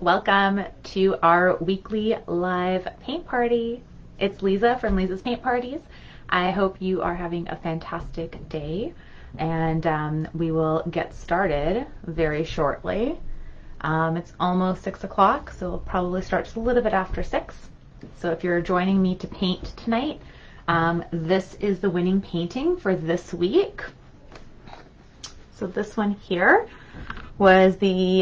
welcome to our weekly live paint party. It's Lisa from Lisa's Paint Parties. I hope you are having a fantastic day, and we will get started very shortly. It's almost 6 o'clock, so we'll probably start just a little bit after 6. So if you're joining me to paint tonight, this is the winning painting for this week. So this one here was the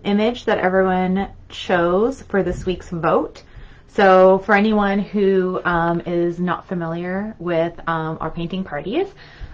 image that everyone chose for this week's vote. So for anyone who is not familiar with our painting parties,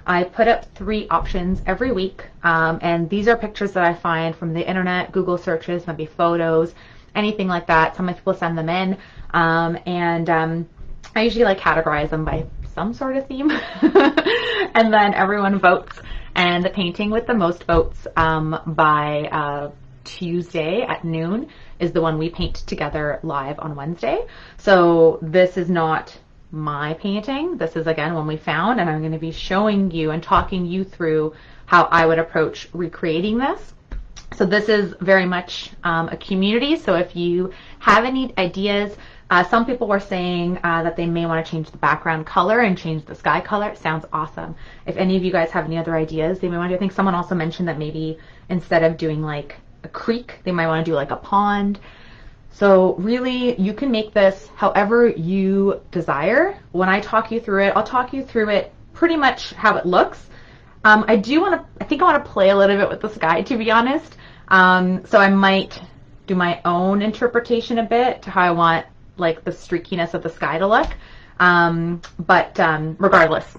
I put up 3 options every week, and these are pictures that I find from the internet, Google searches, maybe photos, anything like that. Some people send them in, and I usually categorize them by some sort of theme, and then everyone votes. And the painting with the most votes by Tuesday at noon is the one we paint together live on Wednesday. So this is not my painting. This is, again, one we found, and I'm going to be showing you and talking you through how I would approach recreating this. So this is very much a community. So if you have any ideas, some people were saying that they may want to change the background color and change the sky color. It sounds awesome. If any of you guys have any other ideas, they may want to. I think someone also mentioned that maybe instead of doing like a creek, they might want to do like a pond. So really, you can make this however you desire. When I talk you through it, I'll talk you through it pretty much how it looks. I think I want to play a little bit with the sky, to be honest. So I might do my own interpretation a bit to how I want like the streakiness of the sky to look. But regardless,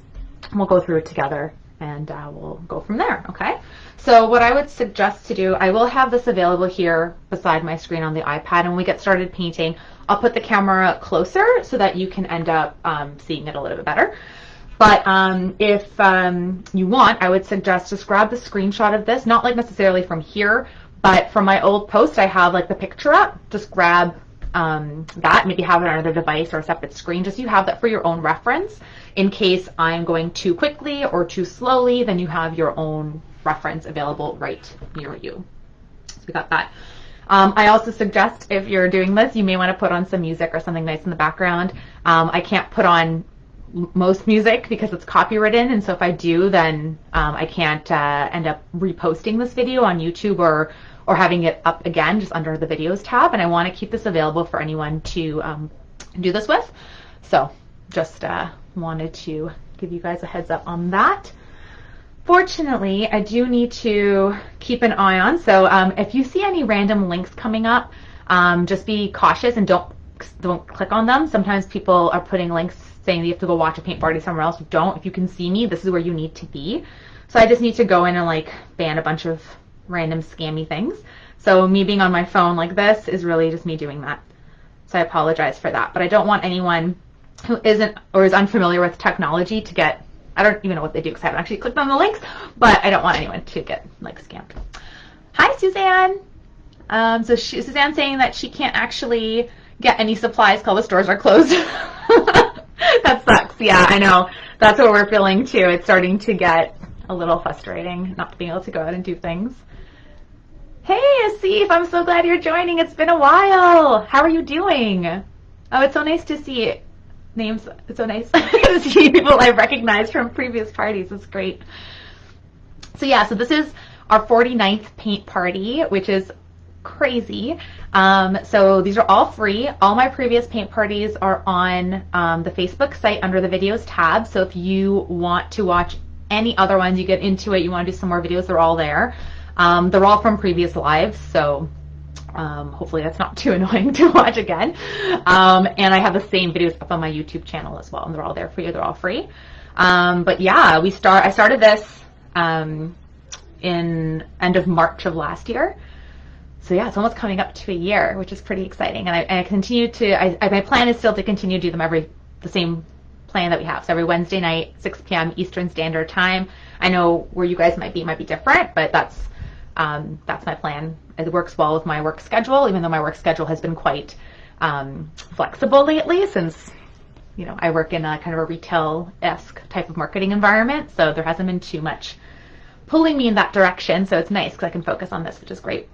we'll go through it together and we'll go from there, okay? So what I would suggest to do, I will have this available here beside my screen on the iPad, and when we get started painting, I'll put the camera closer so that you can end up seeing it a little bit better. But if you want, I would suggest just grab the screenshot of this, not like necessarily from here, but from my old post, I have like the picture up. Just grab that, maybe have it on another device or a separate screen, just so you have that for your own reference. In case I'm going too quickly or too slowly, then you have your own reference available right near you. So we got that. I also suggest if you're doing this, you may want to put on some music or something nice in the background. I can't put on most music because it's copywritten, and so if I do, then I can't end up reposting this video on YouTube or having it up again just under the videos tab, and I want to keep this available for anyone to do this with. So just wanted to give you guys a heads up on that. Fortunately, I do need to keep an eye on, so if you see any random links coming up, just be cautious and don't click on them. Sometimes people are putting links saying that you have to go watch a paint party somewhere else. Don't. If you can see me, this is where you need to be. So I just need to go in and ban a bunch of random scammy things. So me being on my phone like this is really just me doing that. So I apologize for that. But I don't want anyone who isn't or is unfamiliar with technology to get, I don't even know what they do because I haven't actually clicked on the links, but I don't want anyone to get scammed. Hi, Suzanne. So Suzanne's saying that she can't actually get any supplies because all the stores are closed. That sucks. Yeah, I know. That's what we're feeling too. It's starting to get a little frustrating not being able to go out and do things. Hey, Asif, I'm so glad you're joining. It's been a while. How are you doing? Oh, it's so nice to see names. It's so nice to see people I recognize from previous parties. It's great. So yeah, so this is our 49th paint party, which is crazy. So these are all free. All my previous paint parties are on the Facebook site under the videos tab. So if you want to watch any other ones, you get into it, you want to do some more videos, they're all there. They're all from previous lives, so hopefully that's not too annoying to watch again. And I have the same videos up on my YouTube channel as well, and they're all there for you. They're all free. But yeah, I started this in end of March of last year. So yeah, it's almost coming up to a year, which is pretty exciting. And I continue to, my plan is still to continue to do them the same plan that we have. So every Wednesday night, 6 p.m. Eastern Standard Time. I know where you guys might be different, but that's my plan. It works well with my work schedule, even though my work schedule has been quite flexible lately since, I work in a kind of a retail-esque type of marketing environment. So there hasn't been too much pulling me in that direction. So it's nice because I can focus on this, which is great.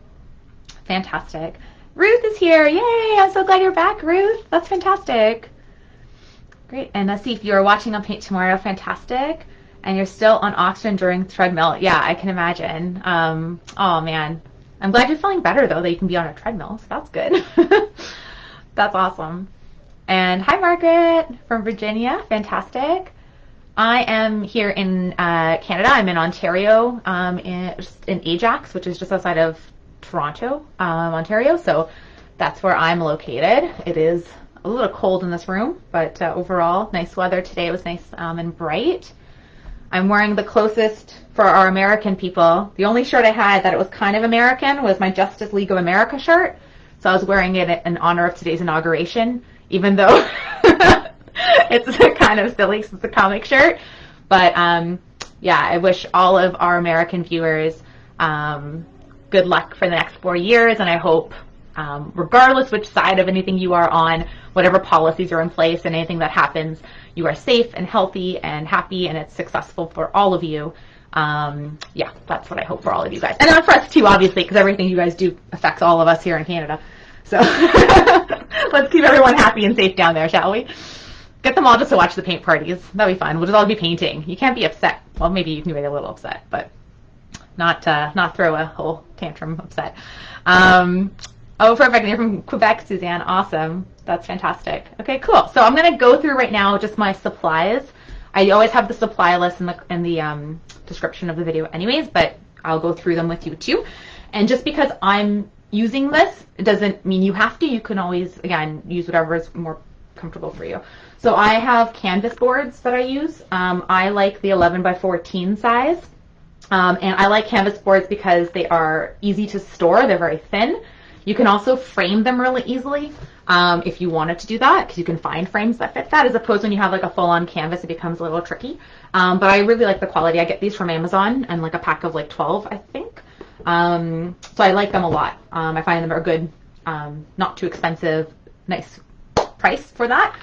Fantastic. Ruth is here. Yay! I'm so glad you're back, Ruth. That's fantastic. Great. And let's see if you're watching on Paint Tomorrow. Fantastic. And you're still on oxygen during treadmill. Yeah, I can imagine. Oh man. I'm glad you're feeling better though, that you can be on a treadmill. So that's good. That's awesome. And hi, Margaret from Virginia. Fantastic. I am here in Canada. I'm in Ontario, in Ajax, which is just outside of Toronto, Ontario. So that's where I'm located. It is a little cold in this room, but overall, nice weather today. It was nice and bright. I'm wearing the closest for our American people. The only shirt I had that it was kind of American was my Justice League of America shirt. So I was wearing it in honor of today's inauguration, even though it's kind of silly because it's a comic shirt. But yeah, I wish all of our American viewers good luck for the next 4 years, and I hope regardless which side of anything you are on, whatever policies are in place and anything that happens, you are safe and healthy and happy, and it's successful for all of you. Yeah, that's what I hope for all of you guys. And for us too, obviously, because everything you guys do affects all of us here in Canada. So let's keep everyone happy and safe down there, shall we? Get them all just to watch the paint parties. That'll be fun. We'll just all be painting. You can't be upset. Well, maybe you can be a little upset, but not throw a whole tantrum upset. Oh, perfect. You're from Quebec, Suzanne. Awesome. That's fantastic. Okay, cool. So I'm going to go through right now just my supplies. I always have the supply list in the description of the video anyways, but I'll go through them with you too. And just because I'm using this, it doesn't mean you have to. You can always, again, use whatever is more comfortable for you. So I have canvas boards that I use. I like the 11 by 14 size. And I like canvas boards because they are easy to store. They're very thin. You can also frame them really easily if you wanted to do that, because you can find frames that fit that, as opposed when you have like a full-on canvas, it becomes a little tricky. But I really like the quality. I get these from Amazon, and like a pack of like 12, I think. So I like them a lot. I find them are good, not too expensive, nice price for that.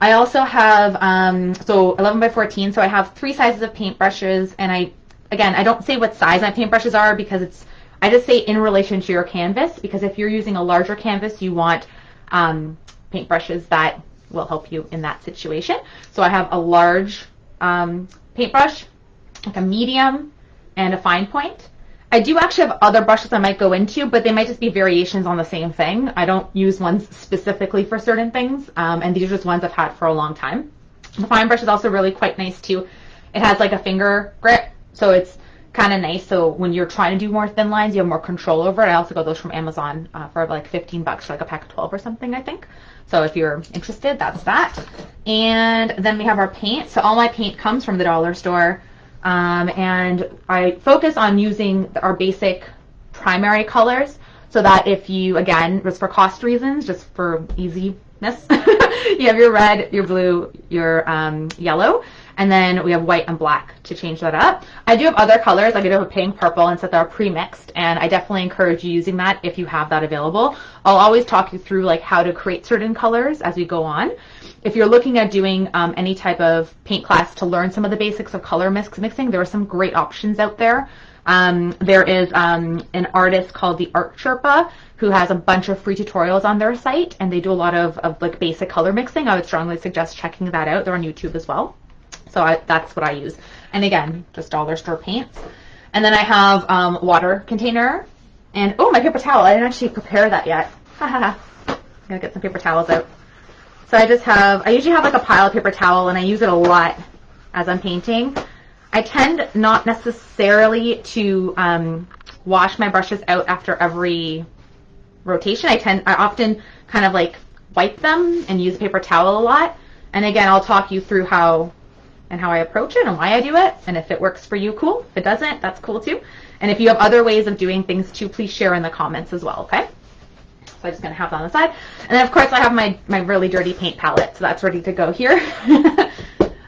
I also have, so 11 by 14, so I have 3 sizes of paintbrushes, and I don't say what size my paintbrushes are because I just say in relation to your canvas, because if you're using a larger canvas, you want paintbrushes that will help you in that situation. So I have a large paintbrush, like a medium, and a fine point. I do actually have other brushes I might go into, but they might just be variations on the same thing. I don't use ones specifically for certain things, and these are just ones I've had for a long time. The fine brush is also really quite nice too. It has like a finger grip, so it's kind of nice. So when you're trying to do more thin lines, you have more control over it. I also got those from Amazon for like 15 bucks for like a pack of 12 or something, I think. So if you're interested, that's that. And then we have our paint. So all my paint comes from the dollar store. And I focus on using our basic primary colors so that if you, again, just for cost reasons, just for easiness, you have your red, your blue, your yellow, and then we have white and black to change that up. I do have other colors. I do have a pink, purple, and so they're pre-mixed, and I definitely encourage you using that if you have that available. I'll always talk you through like how to create certain colors as we go on. If you're looking at doing any type of paint class to learn some of the basics of color mixing, there are some great options out there. There is an artist called the Art Sherpa who has a bunch of free tutorials on their site, and they do a lot of like basic color mixing. I would strongly suggest checking that out. They're on YouTube as well. So that's what I use. And again, just dollar store paints. And then I have water container. And oh, my paper towel. I didn't actually prepare that yet. I'm gonna get some paper towels out. So I usually have like a pile of paper towel, and I use it a lot as I'm painting. I tend not necessarily to wash my brushes out after every rotation. I often kind of like wipe them and use a paper towel a lot. And again, I'll talk you through how I approach it and why I do it. And if it works for you, cool. If it doesn't, that's cool too. And if you have other ways of doing things too, please share in the comments as well, okay? So I'm just gonna have that on the side. And then of course I have my really dirty paint palette, so that's ready to go here.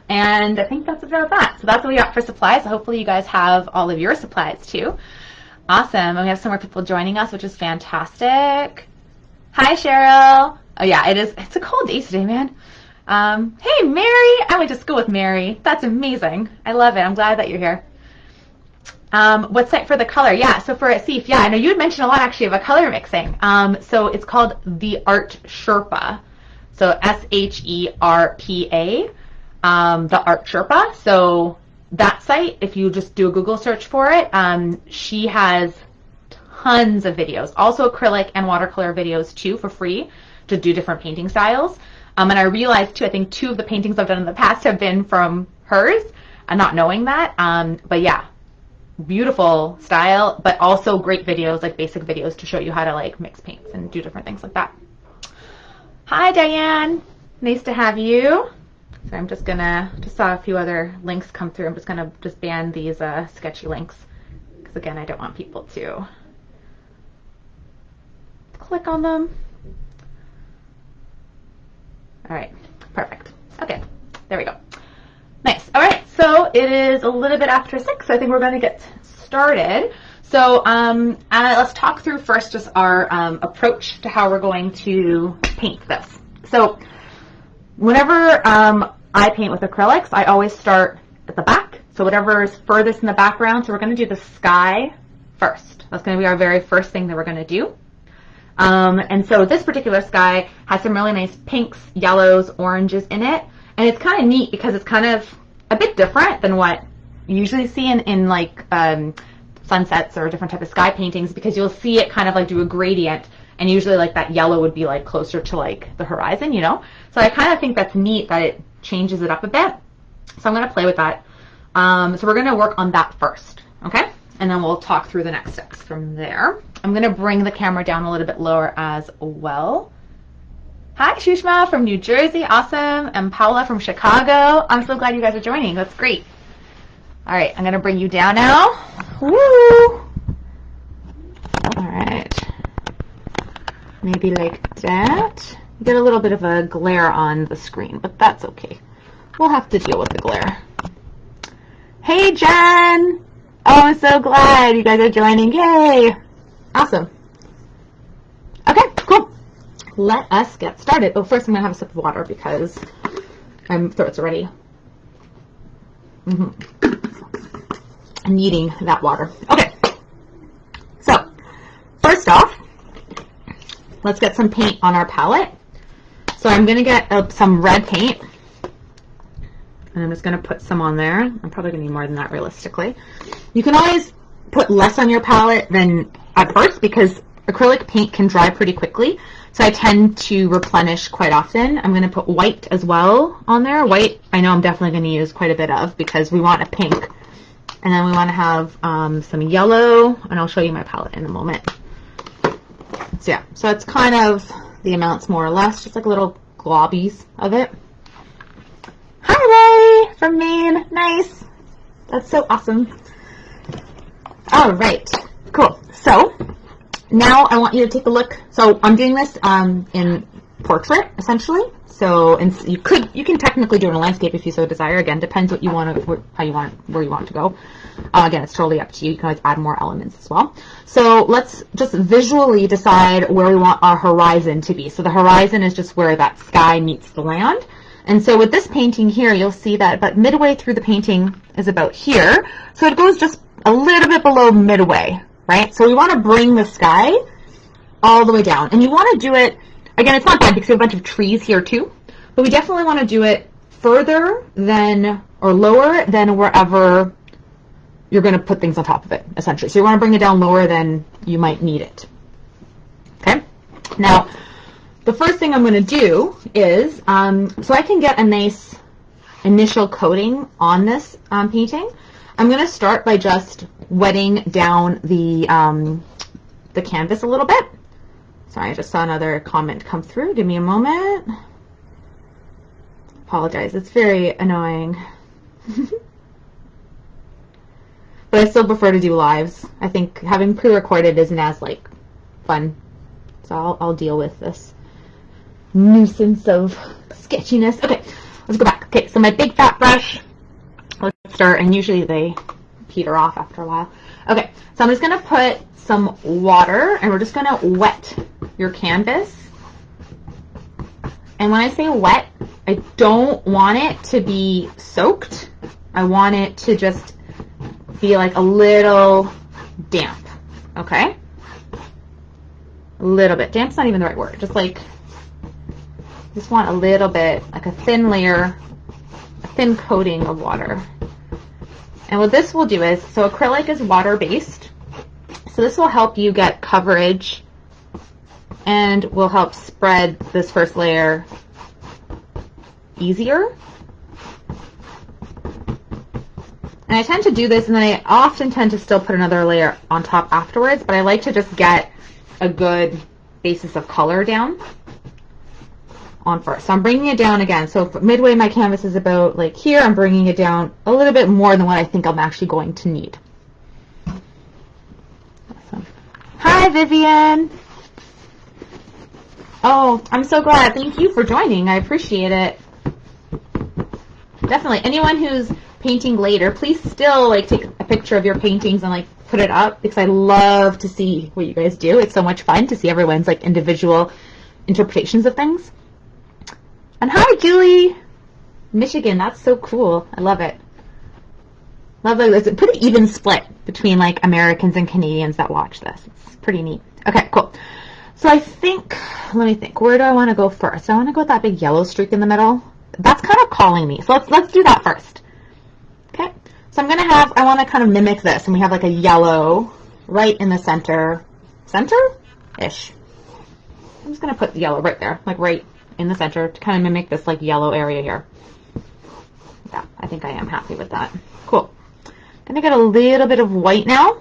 And I think that's about that. So that's what we got for supplies. So hopefully you guys have all of your supplies too. Awesome. And we have some more people joining us, which is fantastic. Hi, Cheryl. Oh yeah, it's a cold day today, man. Hey, Mary. I went to school with Mary. That's amazing. I love it. I'm glad that you're here. What's for the color? Yeah, so for Asif, yeah, I know you had mentioned a lot actually of a color mixing. So it's called the Art Sherpa. So SHERPA, the Art Sherpa. So that site, if you just do a Google search for it, she has tons of videos, also acrylic and watercolor videos too for free to do different painting styles. And I realized too, I think 2 of the paintings I've done in the past have been from hers, and not knowing that. But yeah, beautiful style, but also great videos, like basic videos to show you how to like mix paints and do different things like that. Hi Diane, nice to have you. So I'm just saw a few other links come through. I'm just gonna ban these sketchy links because again, I don't want people to click on them. All right, perfect. Okay, there we go. Nice. All right, so it is a little bit after 6, so I think we're going to get started. So let's talk through first just our approach to how we're going to paint this. So whenever I paint with acrylics, I always start at the back. So whatever is furthest in the background, so we're going to do the sky first. That's going to be our very first thing that we're going to do. And so this particular sky has some really nice pinks, yellows, oranges in it. And it's kind of neat because it's kind of a bit different than what you usually see in like sunsets or different type of sky paintings, because you'll see it kind of like do a gradient, and usually like that yellow would be like closer to like the horizon, you know? So I kind of think that's neat that it changes it up a bit. So I'm going to play with that. So we're going to work on that first, okay? And then we'll talk through the next steps from there. I'm going to bring the camera down a little bit lower as well. Hi, Shushma from New Jersey. Awesome. And Paula from Chicago. I'm so glad you guys are joining. That's great. All right, I'm going to bring you down now. Woo! All right. Maybe like that. You get a little bit of a glare on the screen, but that's okay. We'll have to deal with the glare. Hey, Jen! Oh, I'm so glad you guys are joining. Yay! Awesome. Okay, cool. Let us get started. Oh, first I'm going to have a sip of water because my throat's already needing that water. Okay. So, first off, let's get some paint on our palette. So I'm going to get some red paint. And I'm just going to put some on there. I'm probably going to need more than that realistically. You can always put less on your palette than at first because acrylic paint can dry pretty quickly. So I tend to replenish quite often. I'm going to put white as well on there. White, I know I'm definitely going to use quite a bit of because we want a pink. And then we want to have some yellow, and I'll show you my palette in a moment. So yeah, so it's kind of the amounts more or less, just like little globbies of it. Hi, Ray from Maine. Nice. That's so awesome. All right, cool. So now I want you to take a look. So I'm doing this in portrait, essentially. So you can technically do it in a landscape if you so desire. Again, depends what you want to, where you want to go. Again, it's totally up to you. You can always add more elements as well. So let's just visually decide where we want our horizon to be. So the horizon is just where that sky meets the land. And so with this painting here, you'll see that about midway through the painting is about here. So it goes just a little bit below midway, right? So we want to bring the sky all the way down. And you want to do it, again, it's not bad because we have a bunch of trees here too, but we definitely want to do it further than, or lower than wherever you're going to put things on top of it, essentially. So you want to bring it down lower than you might need it. Okay? Now, the first thing I'm going to do is, so I can get a nice initial coating on this painting, I'm going to start by just wetting down the canvas a little bit. Sorry, I just saw another comment come through. Give me a moment. Apologize, it's very annoying. But I still prefer to do lives. I think having pre-recorded isn't as like fun. So I'll deal with this nuisance of sketchiness. Okay, let's go back. Okay, so my big fat brush. Let's start, and usually they peter off after a while. Okay, so I'm just gonna put some water, and we're just gonna wet your canvas. And when I say wet, I don't want it to be soaked. I want it to just be like a little damp, okay? A little bit. Damp's not even the right word. Just like, just want a little bit, like a thin layer, a thin coating of water. And what this will do is, so acrylic is water-based, so this will help you get coverage and will help spread this first layer easier. And I tend to do this, and then I often tend to still put another layer on top afterwards, but I like to just get a good basis of color down on first. So I'm bringing it down again. So midway my canvas is about like here, I'm bringing it down a little bit more than what I think I'm actually going to need. Awesome. Hi, Vivian. Oh, I'm so glad. Thank you for joining. I appreciate it. Definitely. Anyone who's painting later, please still like take a picture of your paintings and like put it up, because I love to see what you guys do. It's so much fun to see everyone's like individual interpretations of things. And hi, Julie, Michigan. That's so cool. I love it. Love it. It's a pretty even split between like Americans and Canadians that watch this. It's pretty neat. Okay, cool. So I think, let me think. Where do I want to go first? I want to go with that big yellow streak in the middle. That's kind of calling me. So let's do that first. Okay. So I'm going to have, I want to kind of mimic this, and we have like a yellow right in the center. Center-ish. I'm just going to put the yellow right there, like right in the center to kind of mimic this like yellow area here. Yeah, I think I am happy with that. Cool. Going to get a little bit of white now.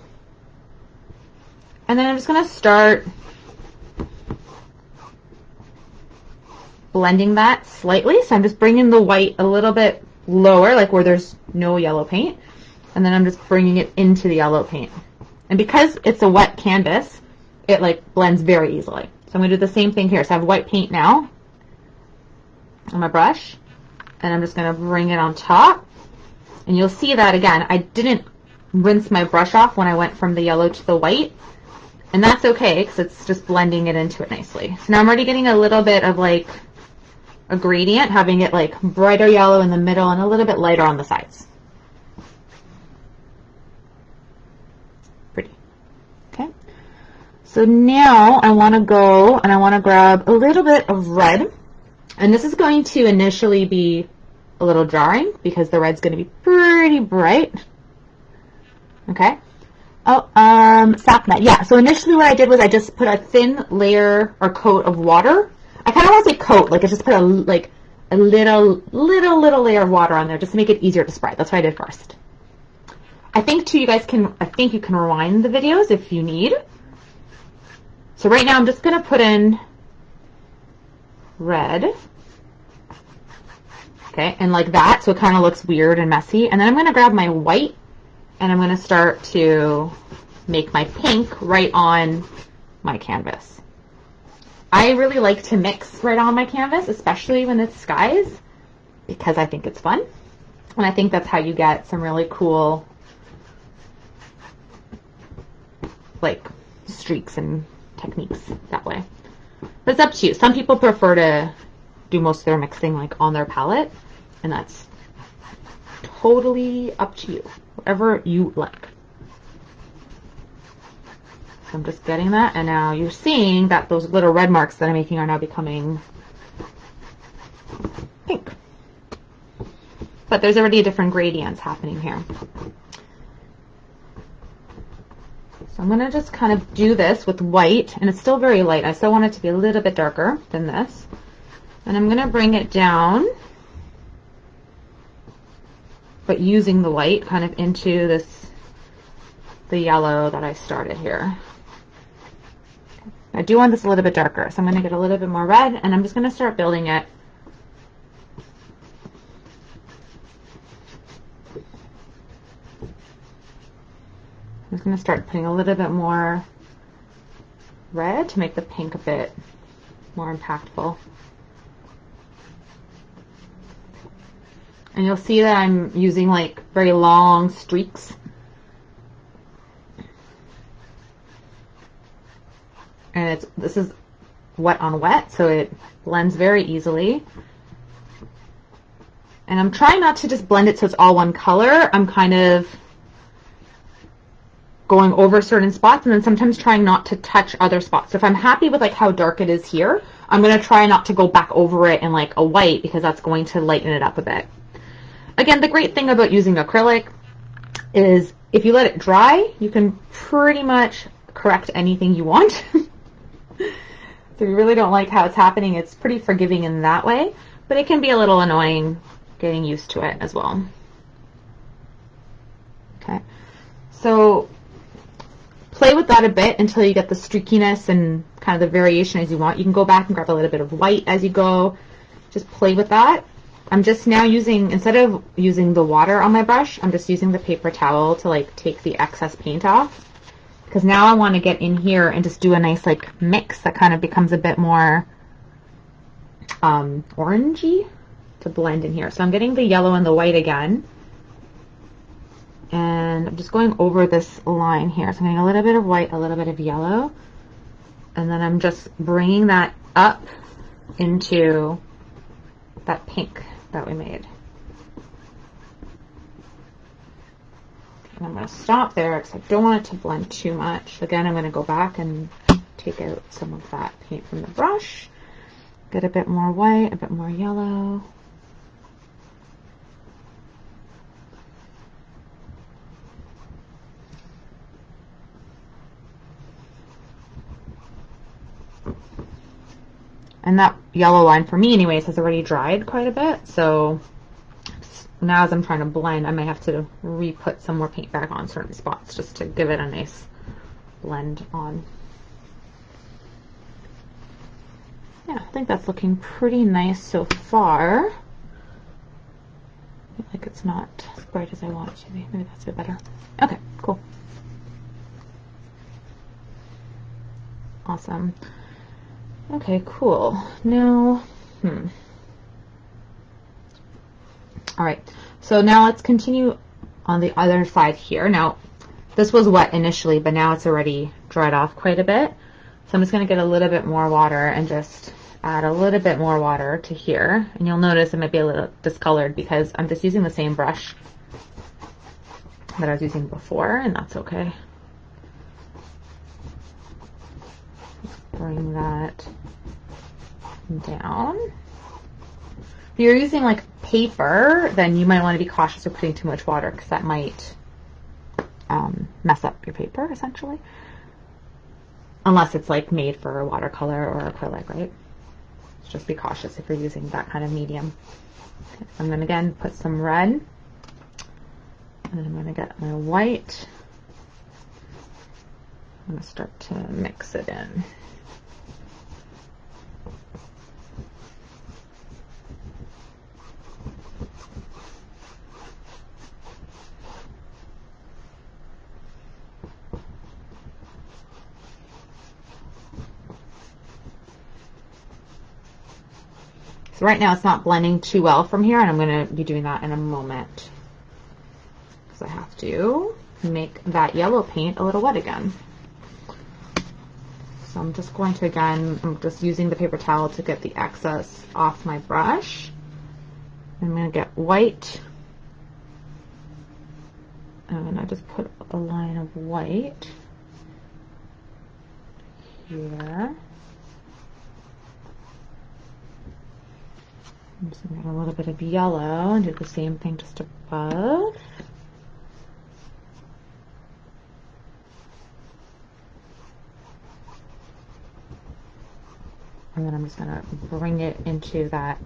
And then I'm just going to start blending that slightly. So I'm just bringing the white a little bit lower, like where there's no yellow paint. And then I'm just bringing it into the yellow paint. And because it's a wet canvas, it like blends very easily. So I'm going to do the same thing here. So I have white paint now on my brush, and I'm just going to bring it on top. And you'll see that again, I didn't rinse my brush off when I went from the yellow to the white, and that's okay because it's just blending it into it nicely. So now I'm already getting a little bit of like a gradient, having it like brighter yellow in the middle and a little bit lighter on the sides. Pretty. Okay. So now I want to go and I want to grab a little bit of red. And this is going to initially be a little jarring because the red's going to be pretty bright. Okay. Oh, sapnet. Yeah, so initially what I did was I just put a thin layer or coat of water. I kind of want to say coat, like I just put a little layer of water on there just to make it easier to spread. That's what I did first. I think too, I think you can rewind the videos if you need. So right now I'm just going to put in red. Okay, and like that, so it kind of looks weird and messy. And then I'm going to grab my white, and I'm going to start to make my pink right on my canvas. I really like to mix right on my canvas, especially when it's skies, because I think it's fun. And I think that's how you get some really cool, like, streaks and techniques that way. But it's up to you. Some people prefer to do most of their mixing like on their palette, and that's totally up to you, whatever you like. So I'm just getting that, and now you're seeing that those little red marks that I'm making are now becoming pink. But there's already different gradients happening here. So I'm going to just kind of do this with white, and it's still very light. I still want it to be a little bit darker than this. And I'm going to bring it down, but using the white kind of into the yellow that I started here. I do want this a little bit darker, so I'm going to get a little bit more red, and I'm just going to start building it. I'm just going to start putting a little bit more red to make the pink a bit more impactful. And you'll see that I'm using like very long streaks. And this is wet on wet, so it blends very easily. And I'm trying not to just blend it so it's all one color. I'm kind of going over certain spots and then sometimes trying not to touch other spots. So if I'm happy with like how dark it is here, I'm going to try not to go back over it in like a white because that's going to lighten it up a bit. Again, the great thing about using acrylic is if you let it dry, you can pretty much correct anything you want. So if you really don't like how it's happening, it's pretty forgiving in that way, but it can be a little annoying getting used to it as well. Okay, so play with that a bit until you get the streakiness and kind of the variation as you want. You can go back and grab a little bit of white as you go. Just play with that. I'm just now using, instead of using the water on my brush, I'm just using the paper towel to like take the excess paint off. Because now I want to get in here and just do a nice like mix that kind of becomes a bit more orangey to blend in here. So I'm getting the yellow and the white again. And I'm just going over this line here. So I'm getting a little bit of white, a little bit of yellow. And then I'm just bringing that up into that pink that we made. And I'm going to stop there because I don't want it to blend too much. Again, I'm going to go back and take out some of that paint from the brush. Get a bit more white, a bit more yellow. And that yellow line for me anyways has already dried quite a bit. So now as I'm trying to blend, I might have to re-put some more paint back on certain spots just to give it a nice blend on. Yeah, I think that's looking pretty nice so far. I feel like it's not as bright as I want it to be. Maybe that's a bit better. Okay, cool. Awesome. Okay, cool. Now, all right, so now let's continue on the other side here. Now, this was wet initially, but now it's already dried off quite a bit. So I'm just going to get a little bit more water and just add a little bit more water to here. And you'll notice it might be a little discolored because I'm just using the same brush that I was using before, and that's okay. Bring that down. If you're using like paper, then you might want to be cautious of putting too much water because that might mess up your paper essentially. Unless it's like made for watercolor or acrylic, right? Just be cautious if you're using that kind of medium. Okay, so I'm going to again put some red. And I'm going to get my white. I'm going to start to mix it in. So right now it's not blending too well from here, and I'm going to be doing that in a moment because I have to make that yellow paint a little wet again. So I'm just going to, again, I'm just using the paper towel to get the excess off my brush. I'm going to get white, and I just put a line of white here. I'm just going to get a little bit of yellow and do the same thing just above. And then I'm just going to bring it into that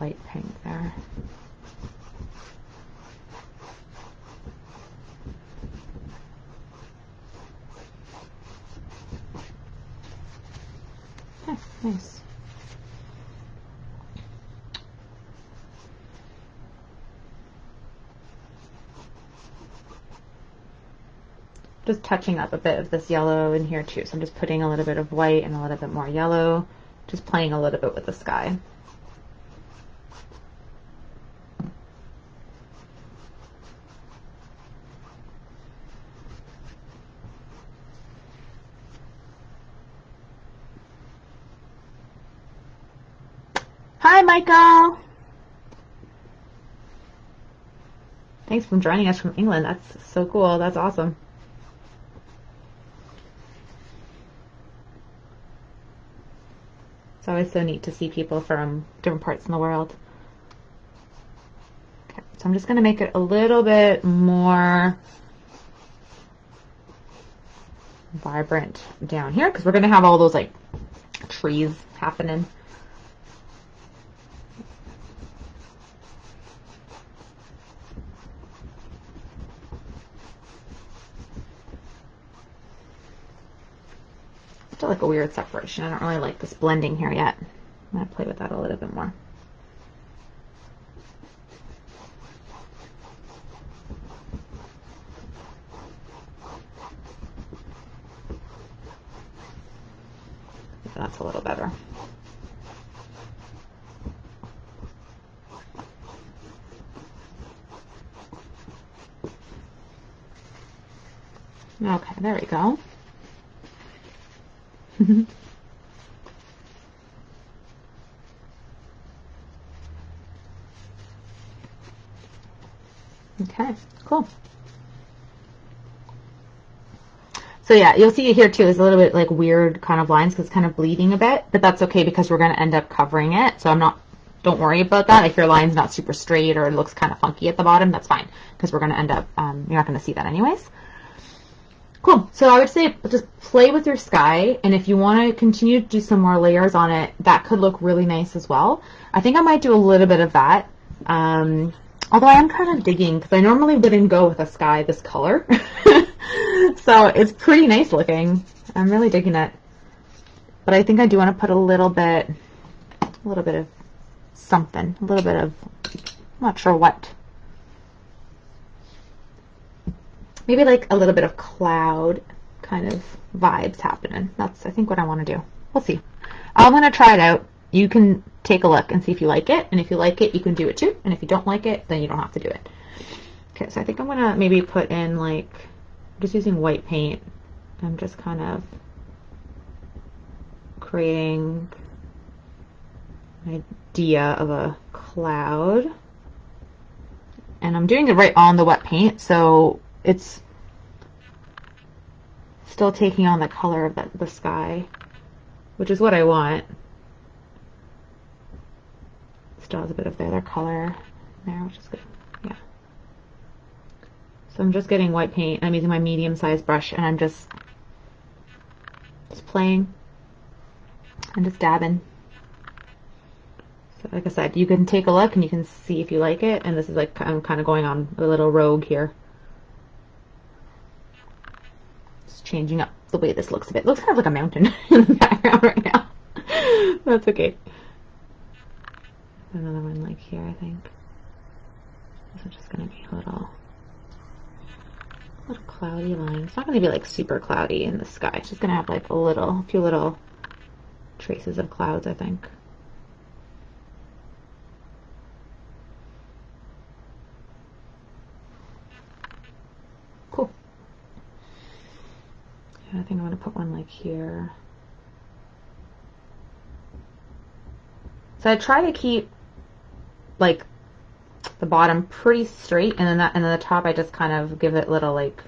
light pink there. Okay, nice. Just touching up a bit of this yellow in here too. So I'm just putting a little bit of white and a little bit more yellow, just playing a little bit with the sky. Hi, Michael. Thanks for joining us from England. That's so cool. That's awesome. It's always so neat to see people from different parts in the world. Okay, so I'm just going to make it a little bit more vibrant down here because we're going to have all those like trees happening. Still like a weird separation. I don't really like this blending here yet. I'm going to play with that a little bit more. That's a little better. Okay, there we go. Okay, cool. So yeah, you'll see it here too. There's a little bit like weird kind of lines because it's kind of bleeding a bit, but that's okay because we're going to end up covering it. So don't worry about that. If your line's not super straight or it looks kind of funky at the bottom, that's fine because we're going to end up, you're not going to see that anyways. Cool. So I would say just play with your sky, and if you want to continue to do some more layers on it, that could look really nice as well. I think I might do a little bit of that, although I am kind of digging because I normally wouldn't go with a sky this color. So it's pretty nice looking. I'm really digging it. But I think I do want to put a little bit of something, a little bit of, I'm not sure what. Maybe like a little bit of cloud kind of vibes happening. That's, I think, what I want to do. We'll see. I'm going to try it out. You can take a look and see if you like it. And if you like it, you can do it too. And if you don't like it, then you don't have to do it. Okay, so I think I'm going to maybe put in like, I'm just using white paint. I'm just kind of creating an idea of a cloud. And I'm doing it right on the wet paint, so it's still taking on the color of the sky, which is what I want. Still has a bit of the other color there, which is good. Yeah. So I'm just getting white paint. I'm using my medium-sized brush, and I'm just playing and just dabbing. So like I said, you can take a look and you can see if you like it. And this is like, I'm kind of going on a little rogue here. Just changing up the way this looks a bit. It looks kind of like a mountain in the background right now. That's okay. Another one like here, I think. This is just going to be a little cloudy line. It's not going to be like super cloudy in the sky. It's just going to have like a few little traces of clouds, I think. Cool. I think I'm going to put one like here. So I try to keep like the bottom pretty straight, and then the top I just kind of give it little like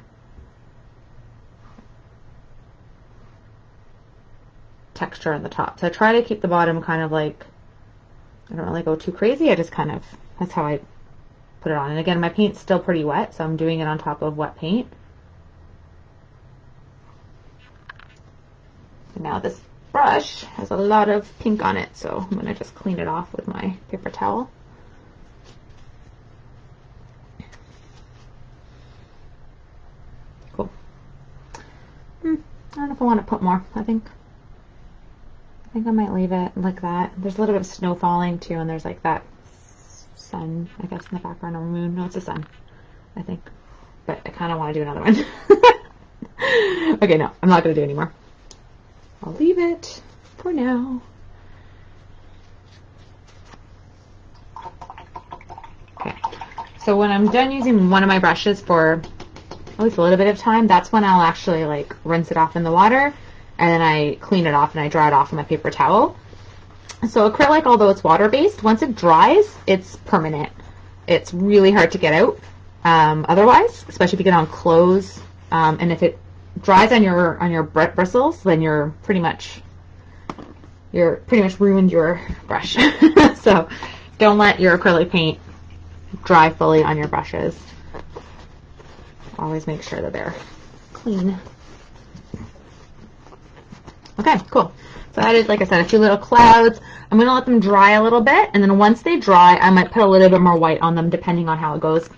texture on the top. So I try to keep the bottom kind of like, I don't really go too crazy. I just kind of, that's how I put it on. And again, my paint's still pretty wet, so I'm doing it on top of wet paint. And now this brush has a lot of pink on it, so I'm going to just clean it off with my paper towel. Cool. I don't know if I want to put more. I think I might leave it like that. There's a little bit of snow falling too, and there's like that sun, I guess, in the background, or moon. No, it's the sun, I think. But I kind of want to do another one. Okay, no, I'm not going to do any more. I'll leave it for now. Okay, so when I'm done using one of my brushes for at least a little bit of time, that's when I'll actually like rinse it off in the water, and then I clean it off and I dry it off with my paper towel. So acrylic, although it's water-based, once it dries, it's permanent. It's really hard to get out. otherwise, especially if you get on clothes. And if it dries on your bristles, then you're pretty much ruined your brush. So don't let your acrylic paint dry fully on your brushes. Always make sure that they're clean. Okay, cool. So I added, like I said, a few little clouds. I'm going to let them dry a little bit, and then once they dry, I might put a little bit more white on them depending on how it goes.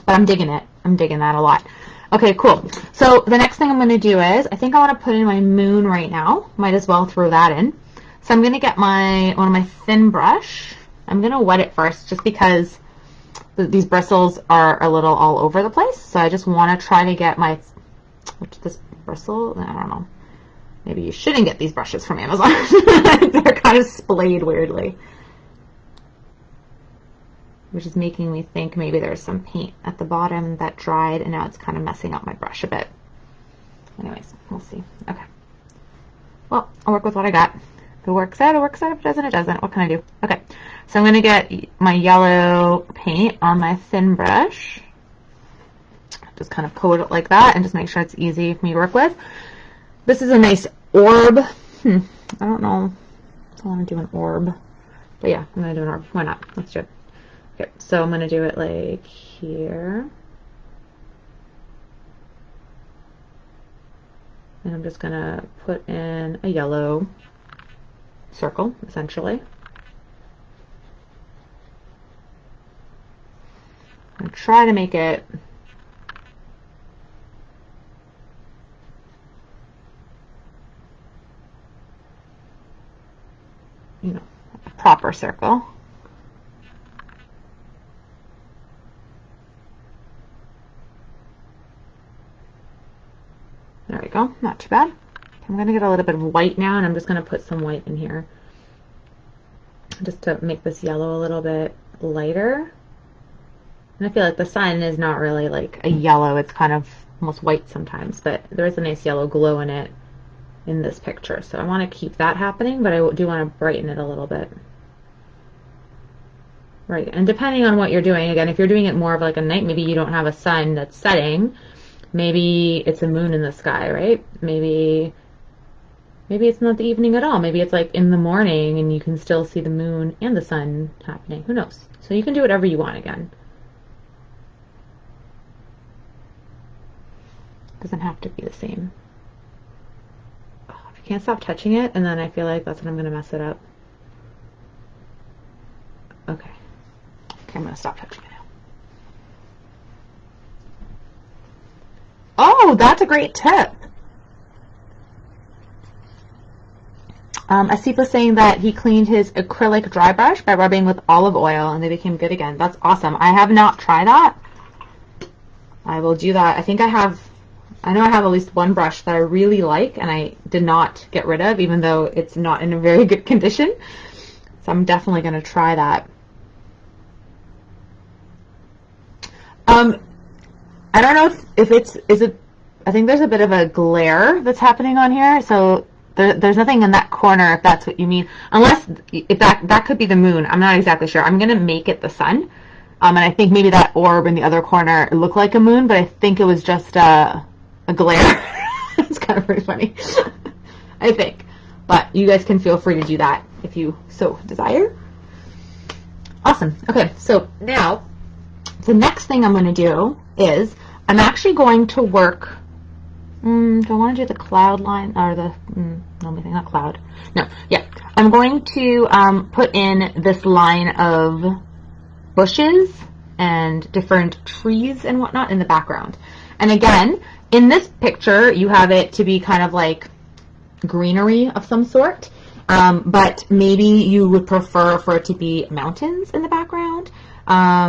But I'm digging it. I'm digging that a lot. Okay, cool. So the next thing I'm going to do is, I think I want to put in my moon right now. Might as well throw that in. So I'm going to get one of my thin brush. I'm going to wet it first just because these bristles are a little all over the place. So I just want to try to get this bristle? I don't know. Maybe you shouldn't get these brushes from Amazon. They're kind of splayed weirdly. Which is making me think maybe there's some paint at the bottom that dried and now it's kind of messing up my brush a bit. Anyways, we'll see. Okay. Well, I'll work with what I got. If it works out, it works out. If it doesn't, it doesn't. What can I do? Okay. So I'm going to get my yellow paint on my thin brush. Just kind of coat it like that and just make sure it's easy for me to work with. This is a nice orb. I don't know if I want to do an orb. But yeah, I'm going to do an orb. Why not? Let's do it. Okay, so I'm going to do it like here. And I'm just going to put in a yellow circle, essentially. And try to make it a proper circle. There we go, not too bad. I'm going to get a little bit of white now, and I'm just going to put some white in here just to make this yellow a little bit lighter. And I feel like the sun is not really like a yellow, it's kind of almost white sometimes, but there is a nice yellow glow in it in this picture. So I want to keep that happening, but I do want to brighten it a little bit. Right, and depending on what you're doing, again, if you're doing it more of like a night, maybe you don't have a sun that's setting, maybe it's a moon in the sky, right? Maybe it's not the evening at all. Maybe it's like in the morning and you can still see the moon and the sun happening. Who knows? So you can do whatever you want again. Doesn't have to be the same. Oh, I can't stop touching it, and then I feel like that's when I'm going to mess it up. Okay. Okay, I'm going to stop touching it now. Oh, that's a great tip. Asif was saying that he cleaned his acrylic dry brush by rubbing with olive oil and they became good again. That's awesome. I have not tried that. I will do that. I know I have at least one brush that I really like and I did not get rid of, even though it's not in a very good condition. So I'm definitely going to try that. I don't know if I think there's a bit of a glare that's happening on here, so there's nothing in that corner, if that's what you mean. Unless, if that could be the moon. I'm not exactly sure. I'm going to make it the sun. And I think maybe that orb in the other corner looked like a moon, but I think it was just a glare. It's kind of pretty funny. I think. But you guys can feel free to do that if you so desire. Awesome. Okay, so now the next thing I'm going to do is I'm actually going to work. Do I want to do the cloud line or the no, not cloud? No, yeah. I'm going to put in this line of bushes and different trees and whatnot in the background. And again, in this picture, you have it to be kind of like greenery of some sort, but maybe you would prefer for it to be mountains in the background.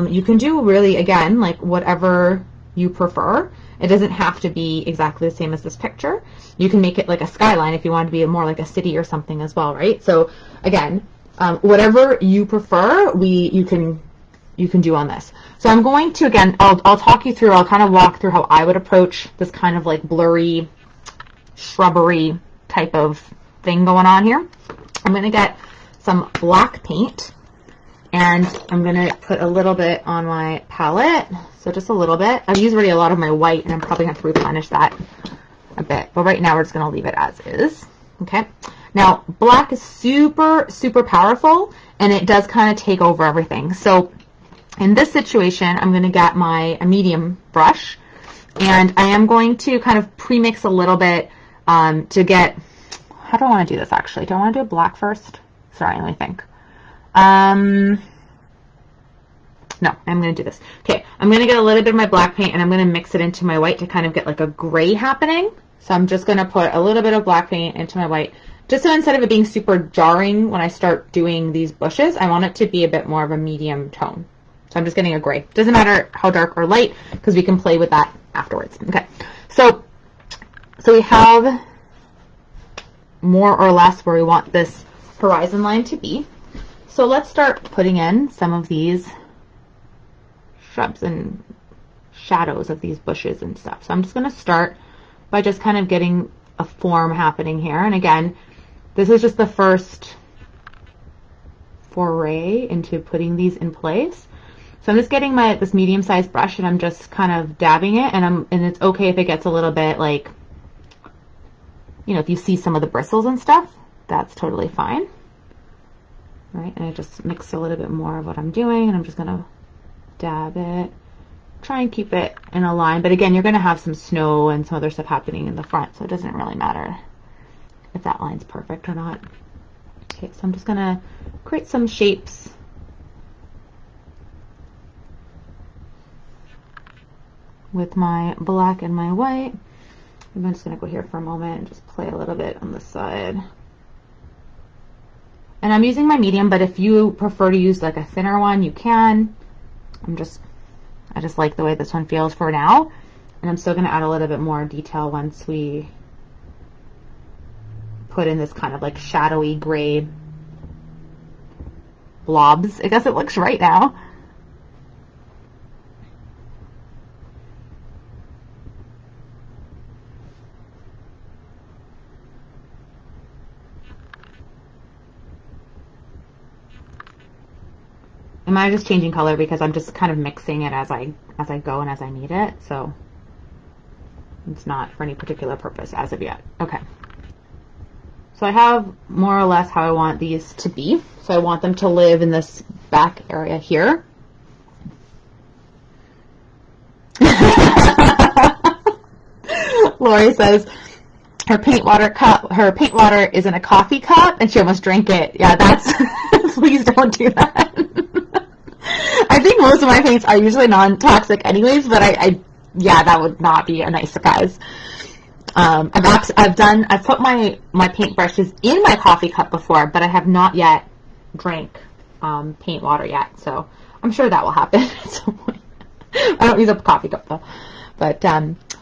You can do really, again, like whatever you prefer. It doesn't have to be exactly the same as this picture. You can make it like a skyline if you want to be more like a city or something as well, right? So again, whatever you prefer, you can do on this. So I'm going to, again, I'll talk you through, I'll kind of walk through how I would approach this kind of like blurry, shrubbery type of thing going on here. I'm going to get some black paint, And I'm going to put a little bit on my palette. So just a little bit. I've used already a lot of my white, and I'm probably going to have to replenish that a bit. But right now we're just going to leave it as is. Okay. Now, black is super, super powerful, and it does kind of take over everything. So in this situation, I'm going to get a medium brush, and I am going to kind of pre-mix a little bit to get, how do I want to do this actually? Do I want to do a black first? Sorry, let me think. No, I'm going to do this. Okay, I'm going to get a little bit of my black paint, and I'm going to mix it into my white to kind of get like a gray happening. So I'm just going to put a little bit of black paint into my white, just so instead of it being super jarring when I start doing these bushes, I want it to be a bit more of a medium tone. So I'm just getting a gray. Doesn't matter how dark or light, because we can play with that afterwards. Okay, so we have more or less where we want this horizon line to be. So let's start putting in some of these shrubs and shadows of these bushes and stuff. So I'm just going to start by just kind of getting a form happening here. And again, this is just the first foray into putting these in place. So I'm just getting this medium-sized brush, and I'm just kind of dabbing it, and it's okay if it gets a little bit like, you know, if you see some of the bristles and stuff, that's totally fine. All right, and I just mix a little bit more of what I'm doing, and I'm just gonna dab it, try and keep it in a line. But again, you're gonna have some snow and some other stuff happening in the front, so it doesn't really matter if that line's perfect or not. Okay, so I'm just gonna create some shapes with my black and my white. I'm just going to go here for a moment and just play a little bit on this side. And I'm using my medium, but if you prefer to use like a thinner one, you can. I just like the way this one feels for now. And I'm still going to add a little bit more detail once we put in this kind of like shadowy gray blobs. I guess it looks right now. Am I just changing color because I'm just kind of mixing it as I go and as I need it, so it's not for any particular purpose as of yet. Okay. So I have more or less how I want these to be. So I want them to live in this back area here. Lori says her paint water is in a coffee cup and she almost drank it. Yeah, that's please don't do that. I think most of my paints are usually non-toxic anyways, but yeah, that would not be a nice surprise. I've put my paintbrushes in my coffee cup before, but I have not yet drank paint water yet, so I'm sure that will happen at some point. I don't use a coffee cup though. But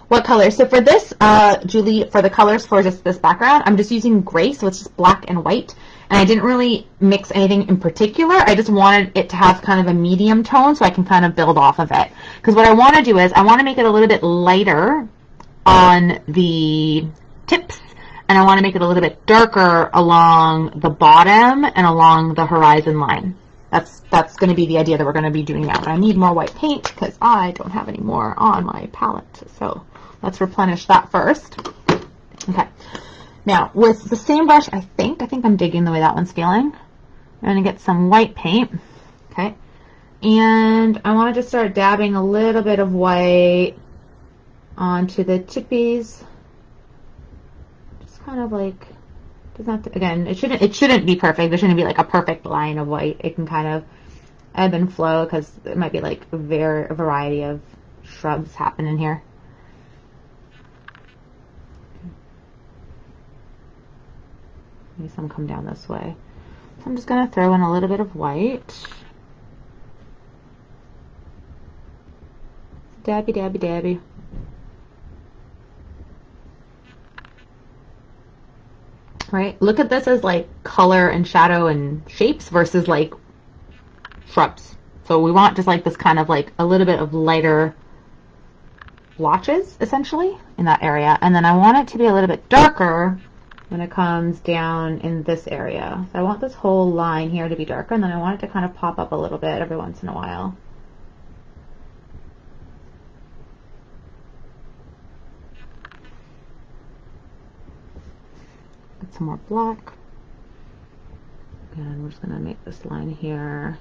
what color? So for this, Julie, for the colors for just this background, I'm just using gray, so it's just black and white. And I didn't really mix anything in particular. I just wanted it to have kind of a medium tone so I can kind of build off of it. Because what I want to do is I want to make it a little bit lighter on the tips, and I want to make it a little bit darker along the bottom and along the horizon line. That's going to be the idea that we're going to be doing now. But I need more white paint because I don't have any more on my palette. So let's replenish that first. Okay. Now, with the same brush, I think I'm digging the way that one's feeling. I'm going to get some white paint, okay? And I want to just start dabbing a little bit of white onto the tippies. Just kind of like, doesn't have to, again, it shouldn't be perfect. There shouldn't be like a perfect line of white. It can kind of ebb and flow because it might be like a variety of shrubs happening here. Maybe some come down this way. So I'm just going to throw in a little bit of white. Dabby, dabby, dabby. Right? Look at this as like color and shadow and shapes versus like shrubs. So we want just like this kind of like a little bit of lighter blotches essentially in that area. And then I want it to be a little bit darker when it comes down in this area. So I want this whole line here to be darker, and then I want it to kind of pop up a little bit every once in a while. Get some more black. And we're just gonna make this line here.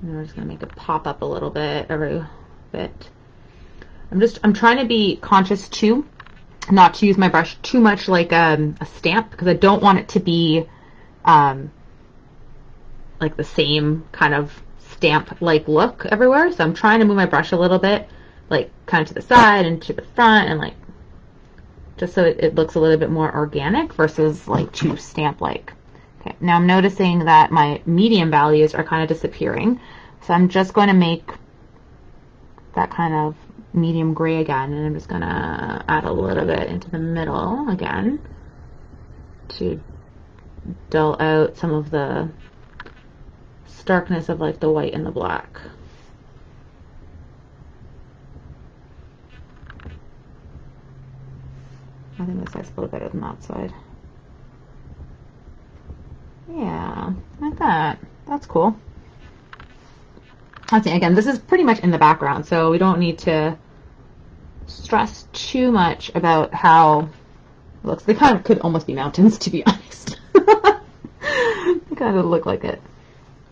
And then we're just gonna make it pop up a little bit every bit. I'm trying to be conscious too, not to use my brush too much like a stamp, because I don't want it to be like the same kind of stamp like look everywhere. So I'm trying to move my brush a little bit, like kind of to the side and to the front, and like just so it looks a little bit more organic versus like too stamp like. Okay, now I'm noticing that my medium values are kind of disappearing, so I'm just going to make that kind of medium gray again, and I'm just gonna add a little bit into the middle again to dull out some of the starkness of like the white and the black. I think this side's a little better than that side. Yeah, like that. That's cool. Let's see, again, this is pretty much in the background, so we don't need to stress too much about how it looks. They kind of could almost be mountains, to be honest. They kind of look like it,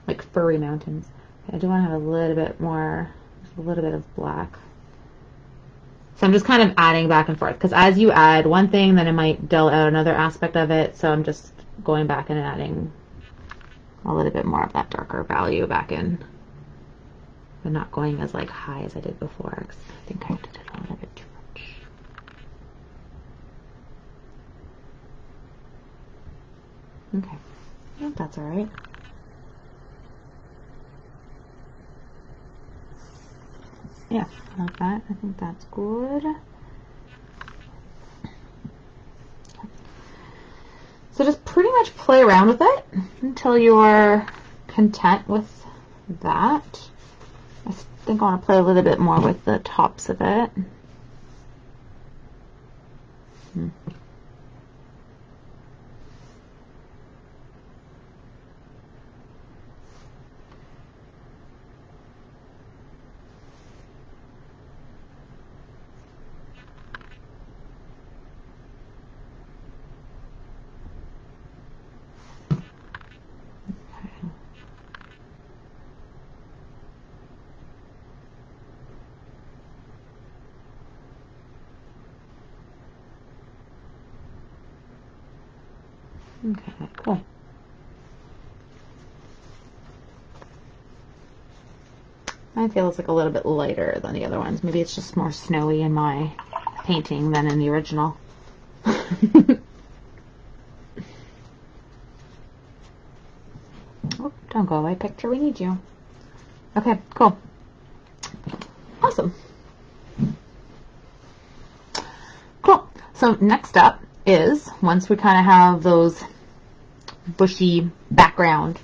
like furry mountains. Okay, I do want to have a little bit more, just a little bit of black. So I'm just kind of adding back and forth, because as you add one thing, then it might dull out another aspect of it. So I'm just going back and adding a little bit more of that darker value back in, but not going as like high as I did before, because I think I did it a little bit too much. Okay, I think that's all right. Yeah, like that. I think that's good. So just pretty much play around with it until you're content with that. I think I want to play a little bit more with the tops of it. Okay, cool. Mine feels like a little bit lighter than the other ones. Maybe it's just more snowy in my painting than in the original. Oh, don't go away, picture. We need you. Okay, cool. Awesome. Cool. So next up is, once we kind of have those bushy background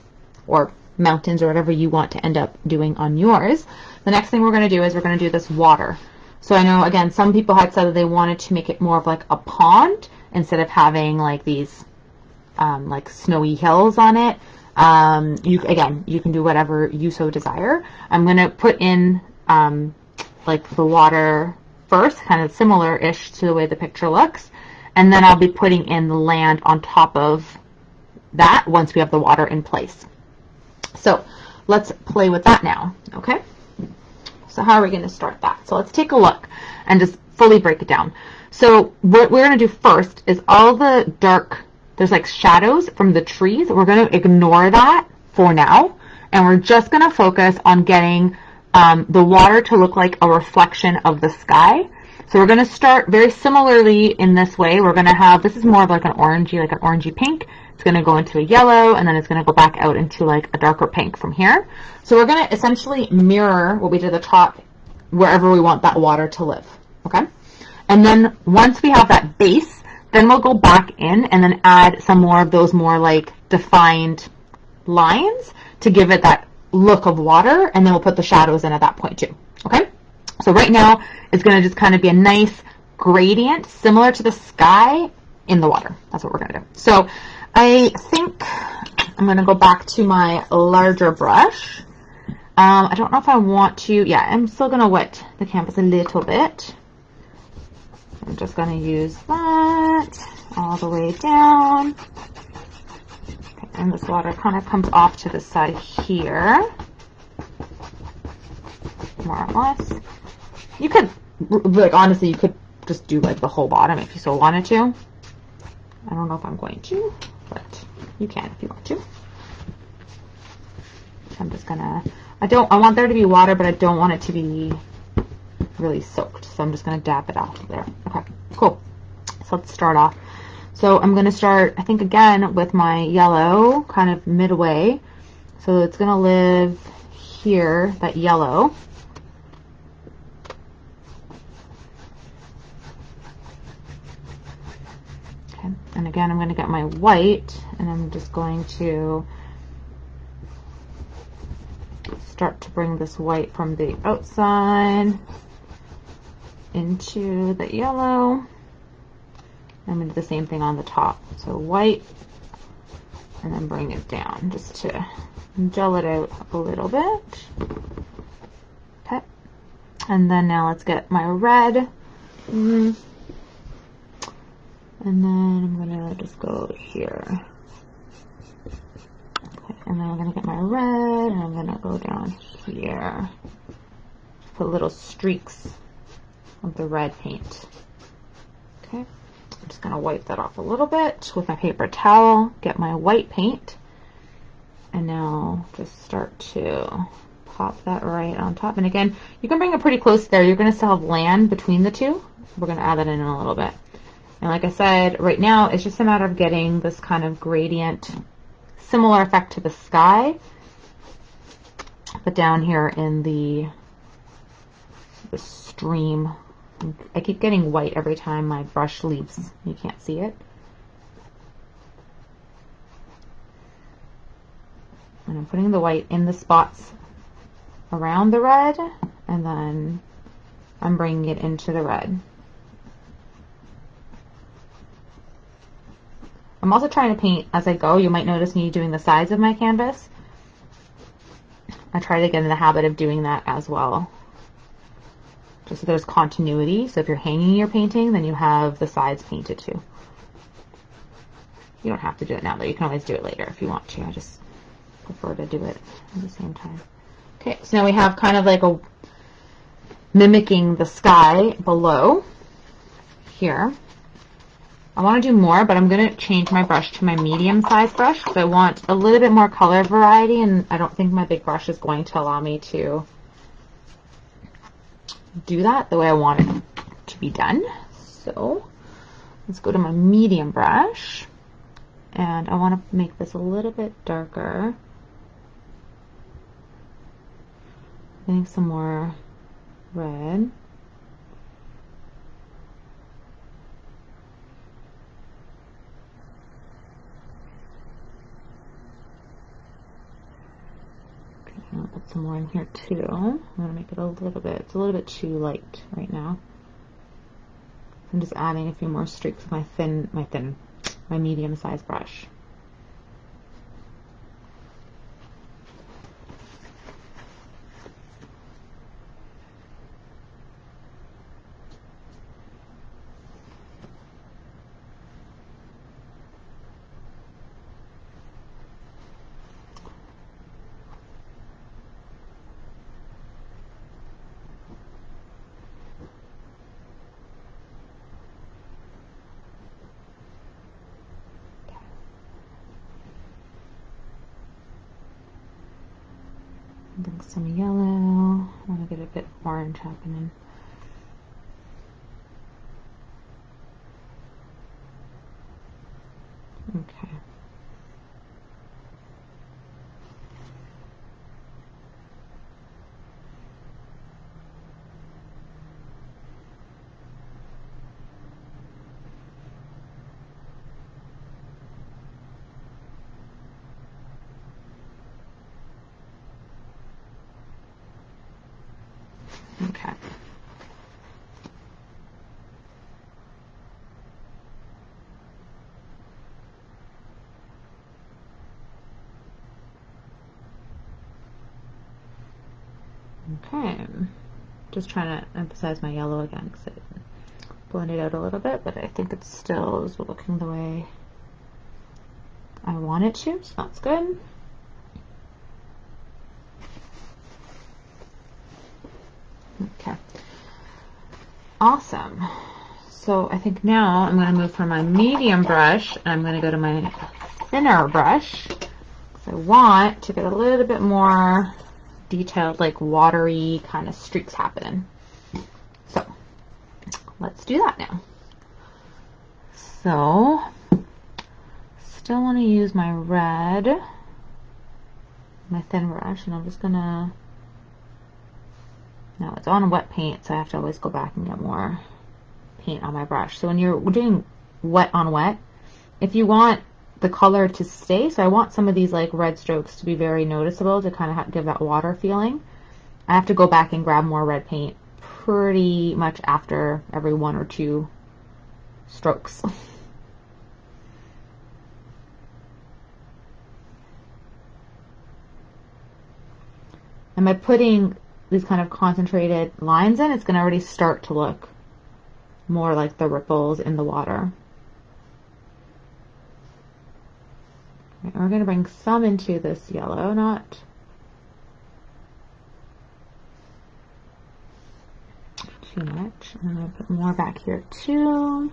or mountains or whatever you want to end up doing on yours, the next thing we're going to do is we're going to do this water. So I know, again, some people had said that they wanted to make it more of like a pond instead of having like these like snowy hills on it. You can do whatever you so desire. I'm going to put in like the water first, kind of similar-ish to the way the picture looks, and then I'll be putting in the land on top of that once we have the water in place. So let's play with that now, okay? So how are we going to start that? So let's take a look and just fully break it down. So what we're going to do first is all the dark, there's like shadows from the trees. We're going to ignore that for now, and we're just going to focus on getting the water to look like a reflection of the sky. So we're going to start very similarly in this way. We're going to have, this is more of like an orangey pink. It's going to go into a yellow, and then it's going to go back out into like a darker pink from here. So we're going to essentially mirror what we did at the top wherever we want that water to live, okay? And then once we have that base, then we'll go back in and then add some more of those more like defined lines to give it that look of water, and then we'll put the shadows in at that point too, okay? So right now, it's going to just kind of be a nice gradient, similar to the sky, in the water. That's what we're going to do. So I think I'm going to go back to my larger brush. I don't know if I want to, yeah, I'm still going to wet the canvas a little bit. I'm just going to use that all the way down. Okay, and this water kind of comes off to the side here, more or less. You could, like, honestly, you could just do like the whole bottom if you so wanted to. I don't know if I'm going to, but you can if you want to. I'm just gonna, I want there to be water, but I don't want it to be really soaked. So I'm just gonna dab it off there. Okay, cool. So let's start off. So I'm gonna start, I think again, with my yellow, kind of midway. So it's gonna live here, that yellow. Okay, and again, I'm gonna get my white, and I'm just going to start to bring this white from the outside into the yellow. I'm going to do the same thing on the top. So white, and then bring it down just to gel it out a little bit. Okay. And then now let's get my red. And then I'm going to just go here. And then I'm going to get my red, and I'm going to go down here. Put little streaks of the red paint. Okay, I'm just going to wipe that off a little bit with my paper towel, get my white paint, and now just start to pop that right on top. And again, you can bring it pretty close there. You're going to still have land between the two. We're going to add that in a little bit. And like I said, right now, it's just a matter of getting this kind of gradient, similar effect to the sky, but down here in the stream. I keep getting white every time my brush leaves. You can't see it. And I'm putting the white in the spots around the red, and then I'm bringing it into the red. I'm also trying to paint as I go. You might notice me doing the sides of my canvas. I try to get in the habit of doing that as well, just so there's continuity. So if you're hanging your painting, then you have the sides painted too. You don't have to do it now, though. You can always do it later if you want to. I just prefer to do it at the same time. Okay, so now we have kind of like a mimicking the sky below here. I want to do more, but I'm going to change my brush to my medium size brush because I want a little bit more color variety, and I don't think my big brush is going to allow me to do that the way I want it to be done. So let's go to my medium brush, and I want to make this a little bit darker. Getting some more red. I'll put some more in here too. I'm going to make it a little bit, it's a little bit too light right now. I'm just adding a few more streaks with my medium size brush. Bring some yellow. I want to get a bit orange happening. Okay. Okay. Okay, just trying to emphasize my yellow again because it blended out a little bit, but I think it still is looking the way I want it to, so that's good. Okay, awesome. So I think now I'm going to move from my medium brush and I'm going to go to my thinner brush. So I want to get a little bit more detailed, like watery kind of streaks happening. So let's do that now. So still want to use my red, my thin brush, and I'm just gonna, now it's on wet paint, so I have to always go back and get more paint on my brush. So when you're doing wet on wet, if you want the color to stay, so I want some of these like red strokes to be very noticeable to kind of give that water feeling, I have to go back and grab more red paint pretty much after every 1 or 2 strokes. And by putting these kind of concentrated lines in, it's going to already start to look more like the ripples in the water. And we're going to bring some into this yellow, not too much. I'm going to put more back here too.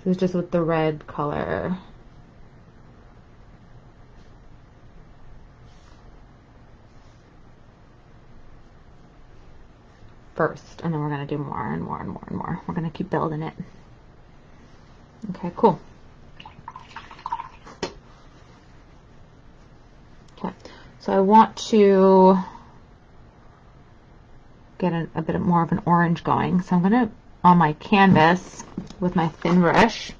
So it's just with the red color. First, and then we're going to do more and more and more and more. We're going to keep building it. Okay, cool. Okay, so I want to get a bit more of an orange going. So I'm going to, on my canvas with my thin brush,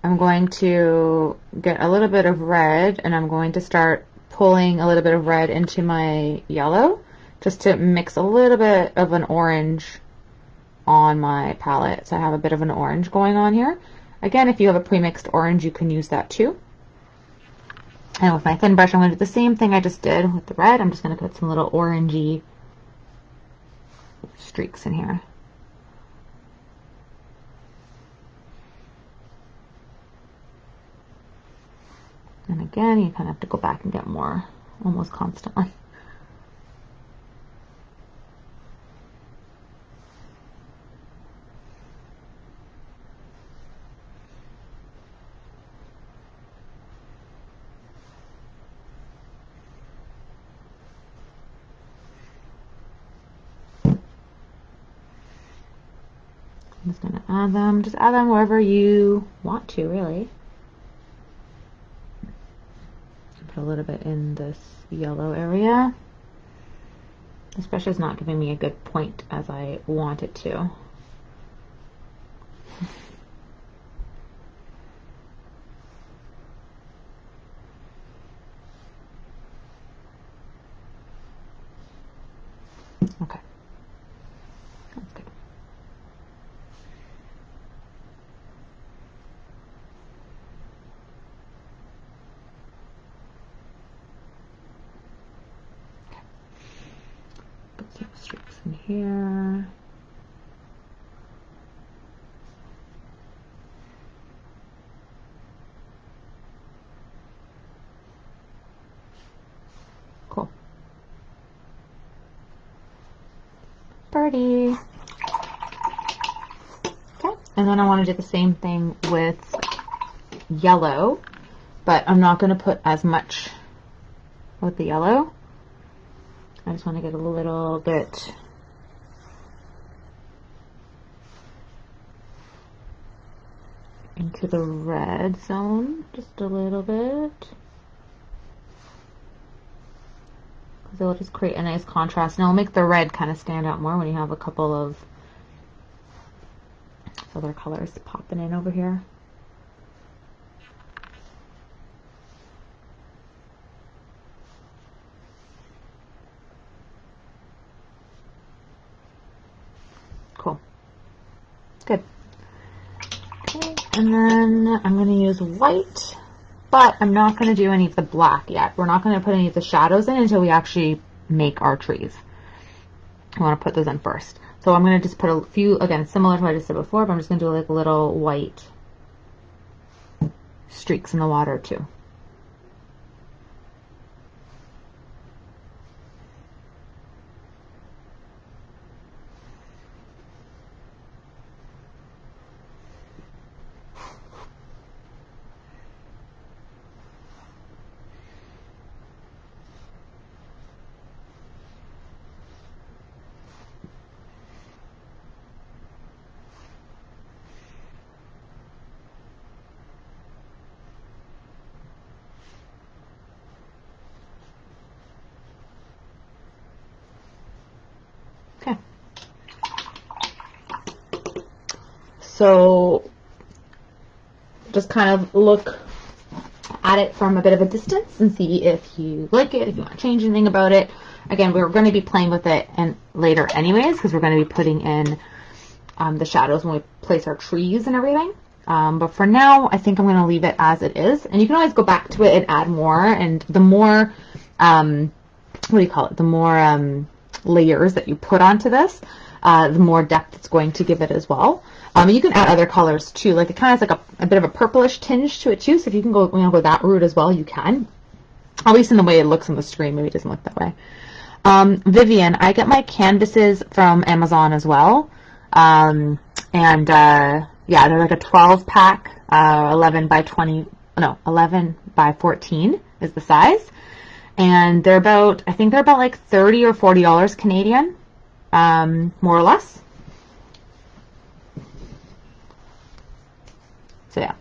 I'm going to get a little bit of red, and I'm going to start pulling a little bit of red into my yellow, just to mix a little bit of an orange on my palette. So I have a bit of an orange going on here. Again, if you have a pre-mixed orange, you can use that too. And with my thin brush, I'm going to do the same thing I just did with the red. I'm just going to put some little orangey streaks in here. And again, you kind of have to go back and get more almost constantly. I'm just going to add them. Just add them wherever you want to, really. Put a little bit in this yellow area. This brush is not giving me a good point as I want it to. Okay. That's good. Put some streaks in here. Cool. Pretty. Okay, and then I want to do the same thing with yellow, but I'm not going to put as much with the yellow. I just want to get a little bit into the red zone, just a little bit, because it will just create a nice contrast, and it'll make the red kind of stand out more when you have a couple of other colors popping in over here. Cool. Good. And then I'm going to use white, but I'm not going to do any of the black yet. We're not going to put any of the shadows in until we actually make our trees. I want to put those in first. So I'm going to just put a few, again, similar to what I just did before, but I'm just going to do like little white streaks in the water too. Okay. So just kind of look at it from a bit of a distance and see if you like it, if you want to change anything about it. Again, we're going to be playing with it and later anyways, because we're going to be putting in the shadows when we place our trees and everything. But for now, I think I'm going to leave it as it is. And you can always go back to it and add more. And the more, what do you call it? The more layers that you put onto this, the more depth it's going to give it as well. You can add other colors too. Like it kind of has like a bit of a purplish tinge to it too. So if you can go, go that route as well, you can. At least in the way it looks on the screen, maybe it doesn't look that way. Vivian, I get my canvases from Amazon as well. Yeah, they're like a 12 pack, 11 by 14 is the size. And they're about, I think they're about like $30 or $40 Canadian, more or less. So yeah,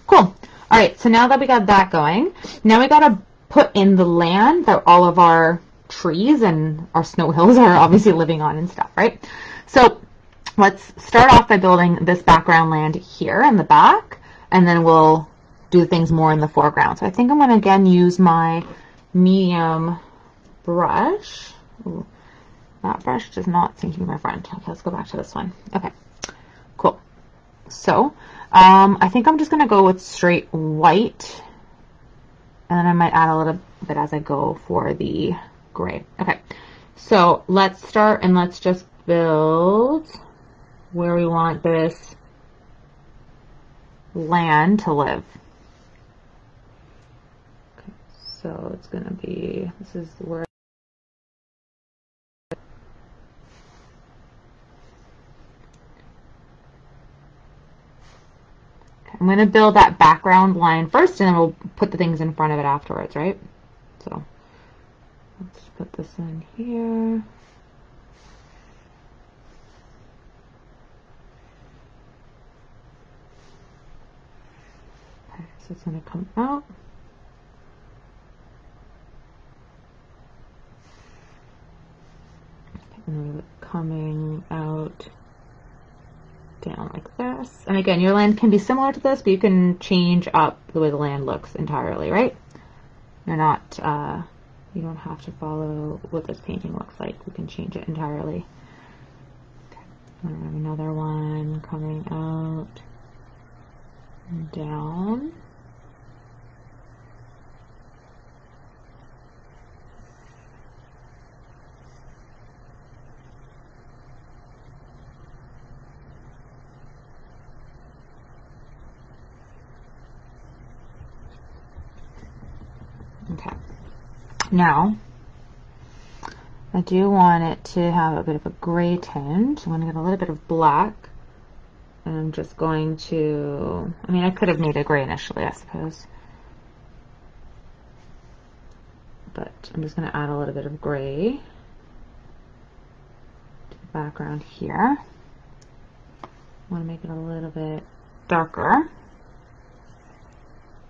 cool. All right, so now that we got that going, now we got to put in the land that all of our trees and our snow hills are obviously living on and stuff, right? So let's start off by building this background land here in the back, and then we'll do things more in the foreground. So I think I'm going to again use my medium brush. Ooh, that brush does not seem to be my friend. Okay, let's go back to this one. Okay, cool. So I think I'm just going to go with straight white, and then I might add a little bit as I go for the gray. Okay, so let's start and let's just build where we want this land to live. Okay, so it's going to be, this is where I'm going to build that background line first, and then we'll put the things in front of it afterwards, right? So let's put this in here. Okay, so it's going to come out. And we're coming out down like this. And again, your land can be similar to this, but you can change up the way the land looks entirely, right? You're not, you don't have to follow what this painting looks like. We can change it entirely. Okay. And we have another one coming out and down. Okay, now I do want it to have a bit of a gray tinge. I'm going to get a little bit of black, and I'm just going to, I mean, I could have made it gray initially, I suppose, but I'm just going to add a little bit of gray to the background here. I want to make it a little bit darker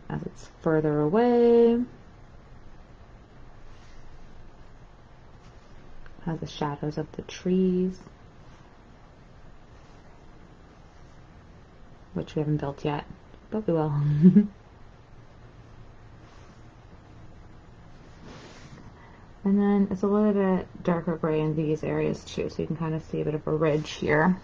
as it's further away. Has the shadows of the trees, which we haven't built yet, but we will. And then it's a little bit darker gray in these areas too, so you can kind of see a bit of a ridge here.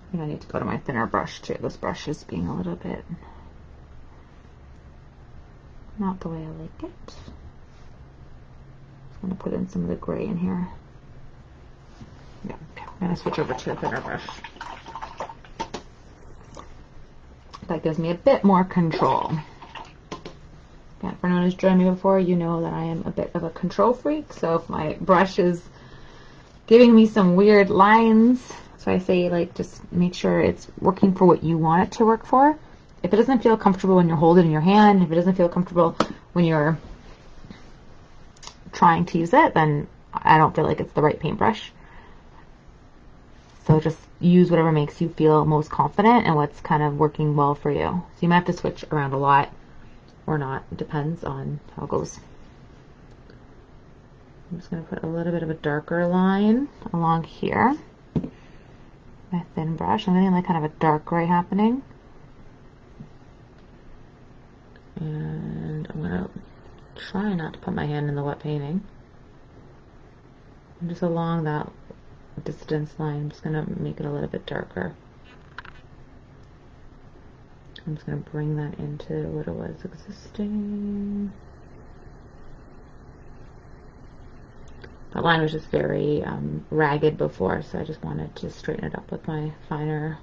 I think I need to go to my thinner brush too. This brush is being a little bit not the way I like it. Just gonna put in some of the gray in here. Yeah, okay. I'm gonna switch over to a thinner brush. That gives me a bit more control. Yeah, if anyone has joined me before, you know that I am a bit of a control freak. So if my brush is giving me some weird lines, so I say, like, just make sure it's working for what you want it to work for. If it doesn't feel comfortable when you hold it in your hand, if it doesn't feel comfortable when you're trying to use it, then I don't feel like it's the right paintbrush. So just use whatever makes you feel most confident and what's kind of working well for you. So you might have to switch around a lot or not. It depends on how it goes. I'm just going to put a little bit of a darker line along here. My thin brush. I'm getting like kind of a dark gray happening. And I'm going to try not to put my hand in the wet painting. And just along that distance line, I'm just going to make it a little bit darker. I'm just going to bring that into what it was existing. That line was just very ragged before, so I just wanted to straighten it up with my finer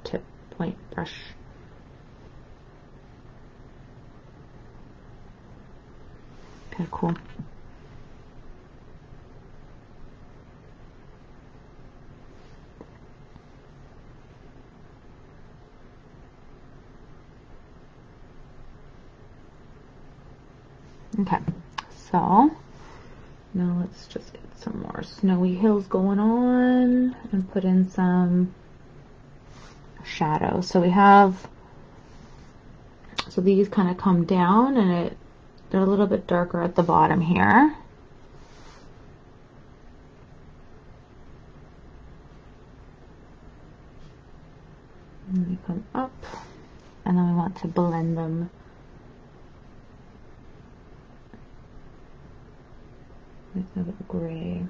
tip point brush. Okay, cool. Okay, so now let's just get some more snowy hills going on and put in some shadows. So we have, so these kind of come down and they're a little bit darker at the bottom here. And they come up, and then we want to blend them with a bit of gray.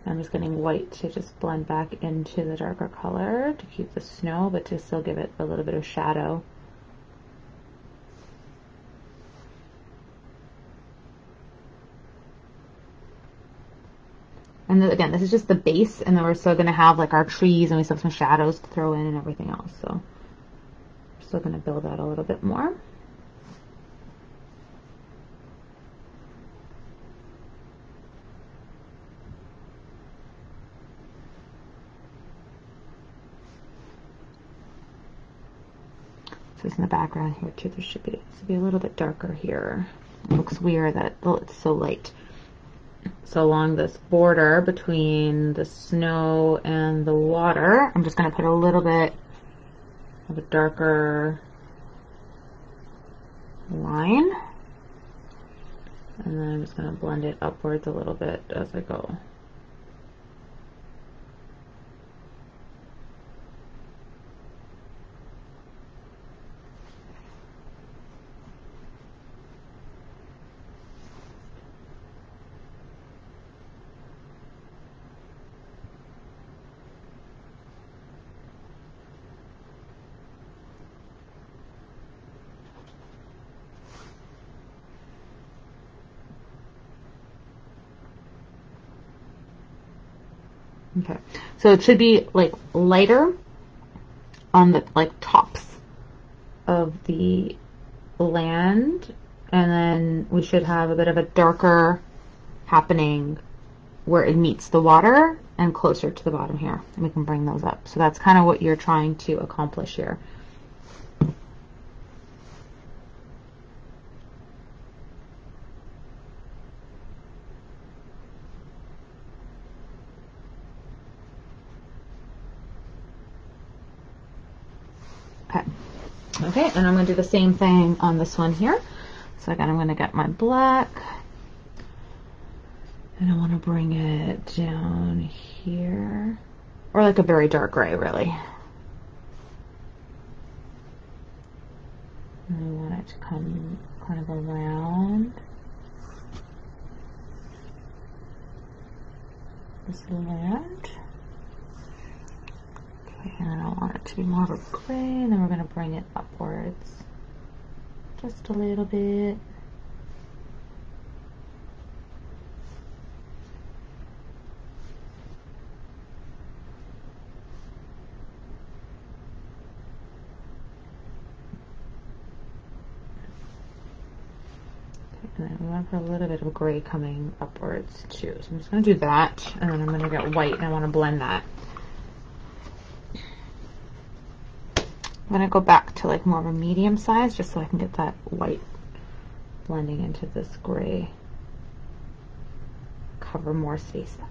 I'm just getting white to just blend back into the darker color to keep the snow, but to still give it a little bit of shadow. And then, again, this is just the base, and then we're still going to have like our trees, and we still have some shadows to throw in and everything else. So I'm still going to build that a little bit more. So it's in the background here too. There should be a little bit darker here. It looks weird that it's so light. So along this border between the snow and the water, I'm just going to put a little bit of a darker line. And then I'm just going to blend it upwards a little bit as I go. Okay, so it should be like lighter on the like tops of the land, and then we should have a bit of a darker happening where it meets the water and closer to the bottom here, and we can bring those up. So that's kind of what you're trying to accomplish here. Okay, and I'm going to do the same thing on this one here. So again, I'm going to get my black, and I want to bring it down here, or like a very dark gray, really. And I want it to come kind of around. this land. Okay, and then I want it to be more of a gray, and then we're going to bring it upwards just a little bit. And then we want to put a little bit of gray coming upwards too. So I'm just going to do that, and then I'm going to get white, and I want to blend that. I'm going to go back to like more of a medium size just so I can get that white blending into this gray. Cover more space that way.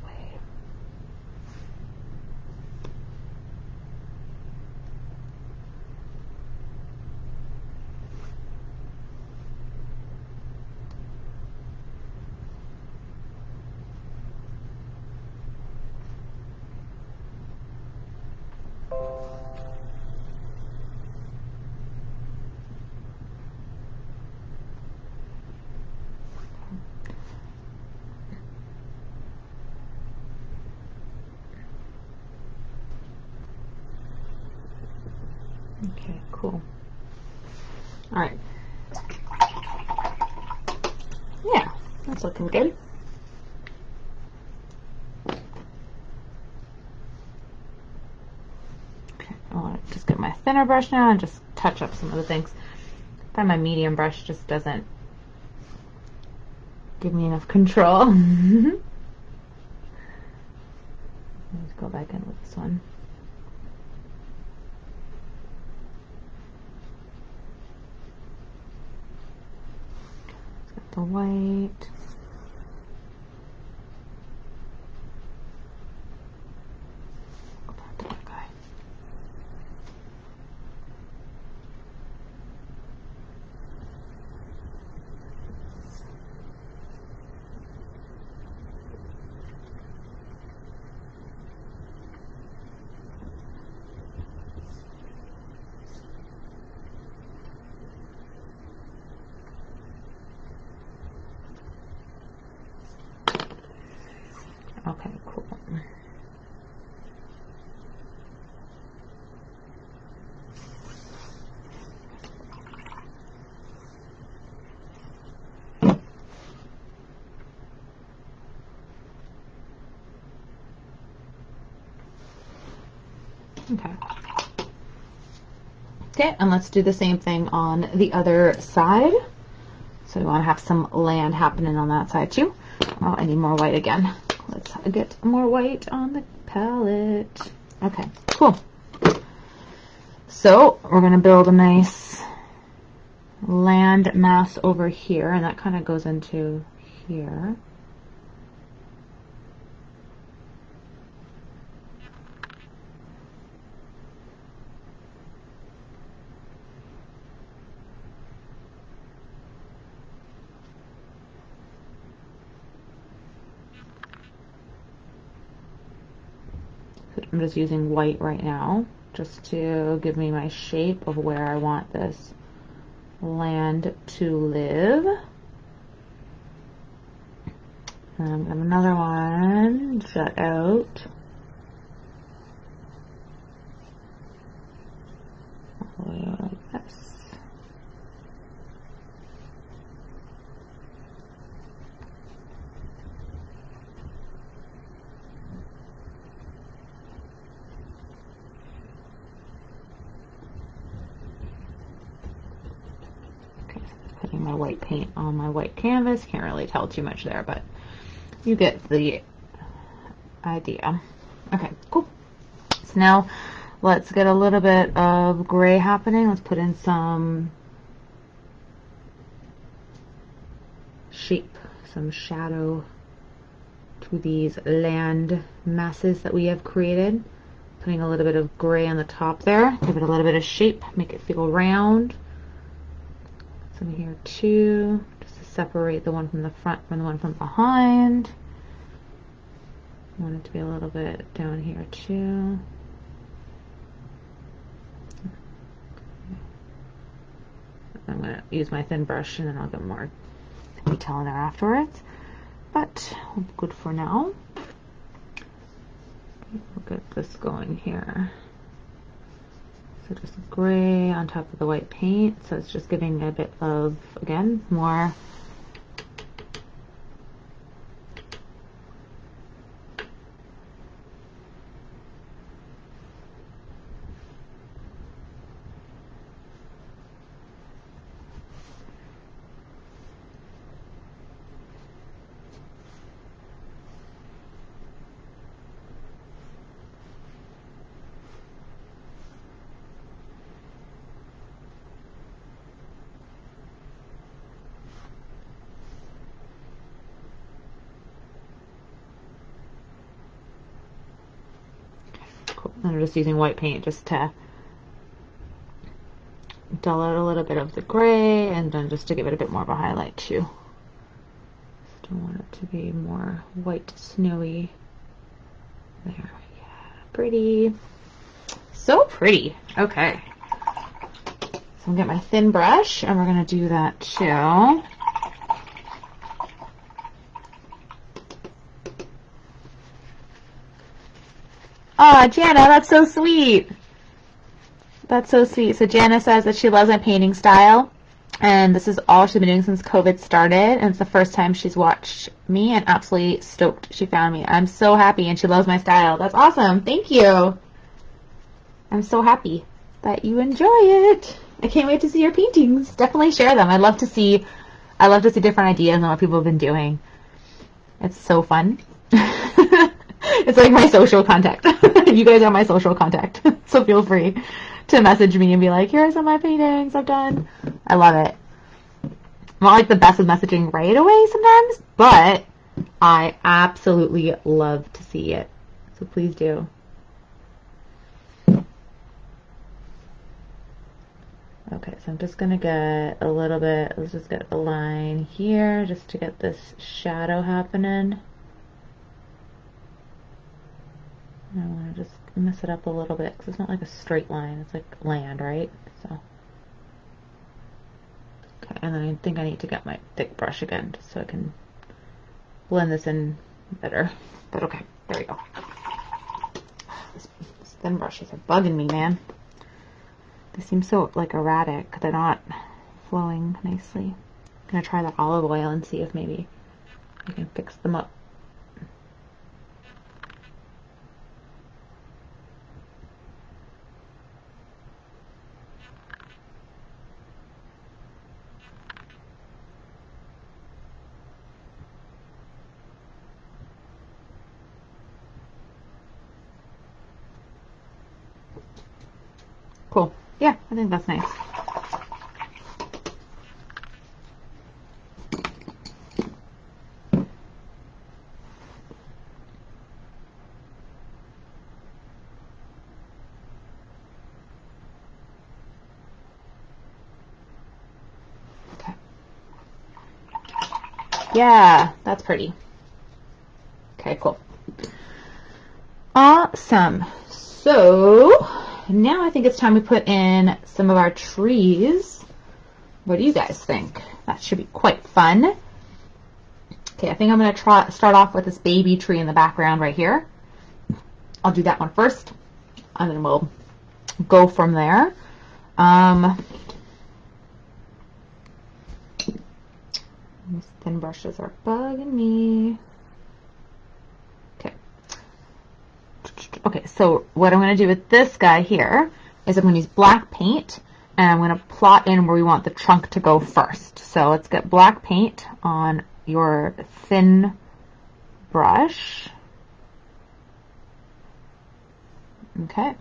Okay, cool. All right. Yeah, that's looking good. Okay, I want to just get my thinner brush now and just touch up some of the things. I find my medium brush just doesn't give me enough control. Let's go back in with this one. The white. Go back to that guy. Okay, cool. Okay. Okay, and let's do the same thing on the other side. So we want to have some land happening on that side too. Oh, I need more white again. Let's get more white on the palette. Okay, cool. So we're going to build a nice land mass over here, and that kind of goes into here. I'm just using white right now just to give me my shape of where I want this land to live. And then another one jut out. All the way out like this. Putting my white paint on my white canvas. Can't really tell too much there, but you get the idea. Okay, cool. So now let's get a little bit of gray happening. Let's put in some shape, some shadow to these land masses that we have created. Putting a little bit of gray on the top there. Give it a little bit of shape, make it feel round. Some here too, just to separate the one from the front from the one from behind. I want it to be a little bit down here too. I'm going to use my thin brush and then I'll get more detail in there afterwards. But good for now. We'll get this going here. So just gray on top of the white paint. So it's just giving a bit of, again, more cool. And I'm just using white paint just to dull out a little bit of the gray, and then just to give it a bit more of a highlight too. Still want it to be more white, snowy. There, yeah, pretty. So pretty. Okay. So I'm gonna get my thin brush, and we're gonna do that too. Aw, Jana, that's so sweet. That's so sweet. So Jana says that she loves my painting style, and this is all she's been doing since COVID started, and it's the first time she's watched me, and absolutely stoked she found me. I'm so happy, and she loves my style. That's awesome. Thank you. I'm so happy that you enjoy it. I can't wait to see your paintings. Definitely share them. I love to see different ideas on what people have been doing. It's so fun. It's like my social contact. You guys are my social contact. So feel free to message me and be like, here are some of my paintings I've done. I love it. I'm not like the best with messaging right away sometimes, but I absolutely love to see it. So please do. Okay, so I'm just going to get a little bit, let's just get a line here just to get this shadow happening. I want to just mess it up a little bit because it's not like a straight line. It's like land, right? So, okay, and then I think I need to get my thick brush again just so I can blend this in better. But okay, there we go. These thin brushes are bugging me, man. They seem so like erratic. They're not flowing nicely. I'm gonna try that olive oil and see if maybe I can fix them up. Cool. Yeah, I think that's nice. Okay. Yeah, that's pretty. Okay, cool. Awesome. So now I think it's time we put in some of our trees. What do you guys think? That should be quite fun. Okay, I think I'm going to start off with this baby tree in the background right here. I'll do that one first, and then we'll go from there. These thin brushes are bugging me. Okay, so what I'm going to do with this guy here is I'm going to use black paint, and I'm going to plot in where we want the trunk to go first. So let's get black paint on your thin brush. Okay.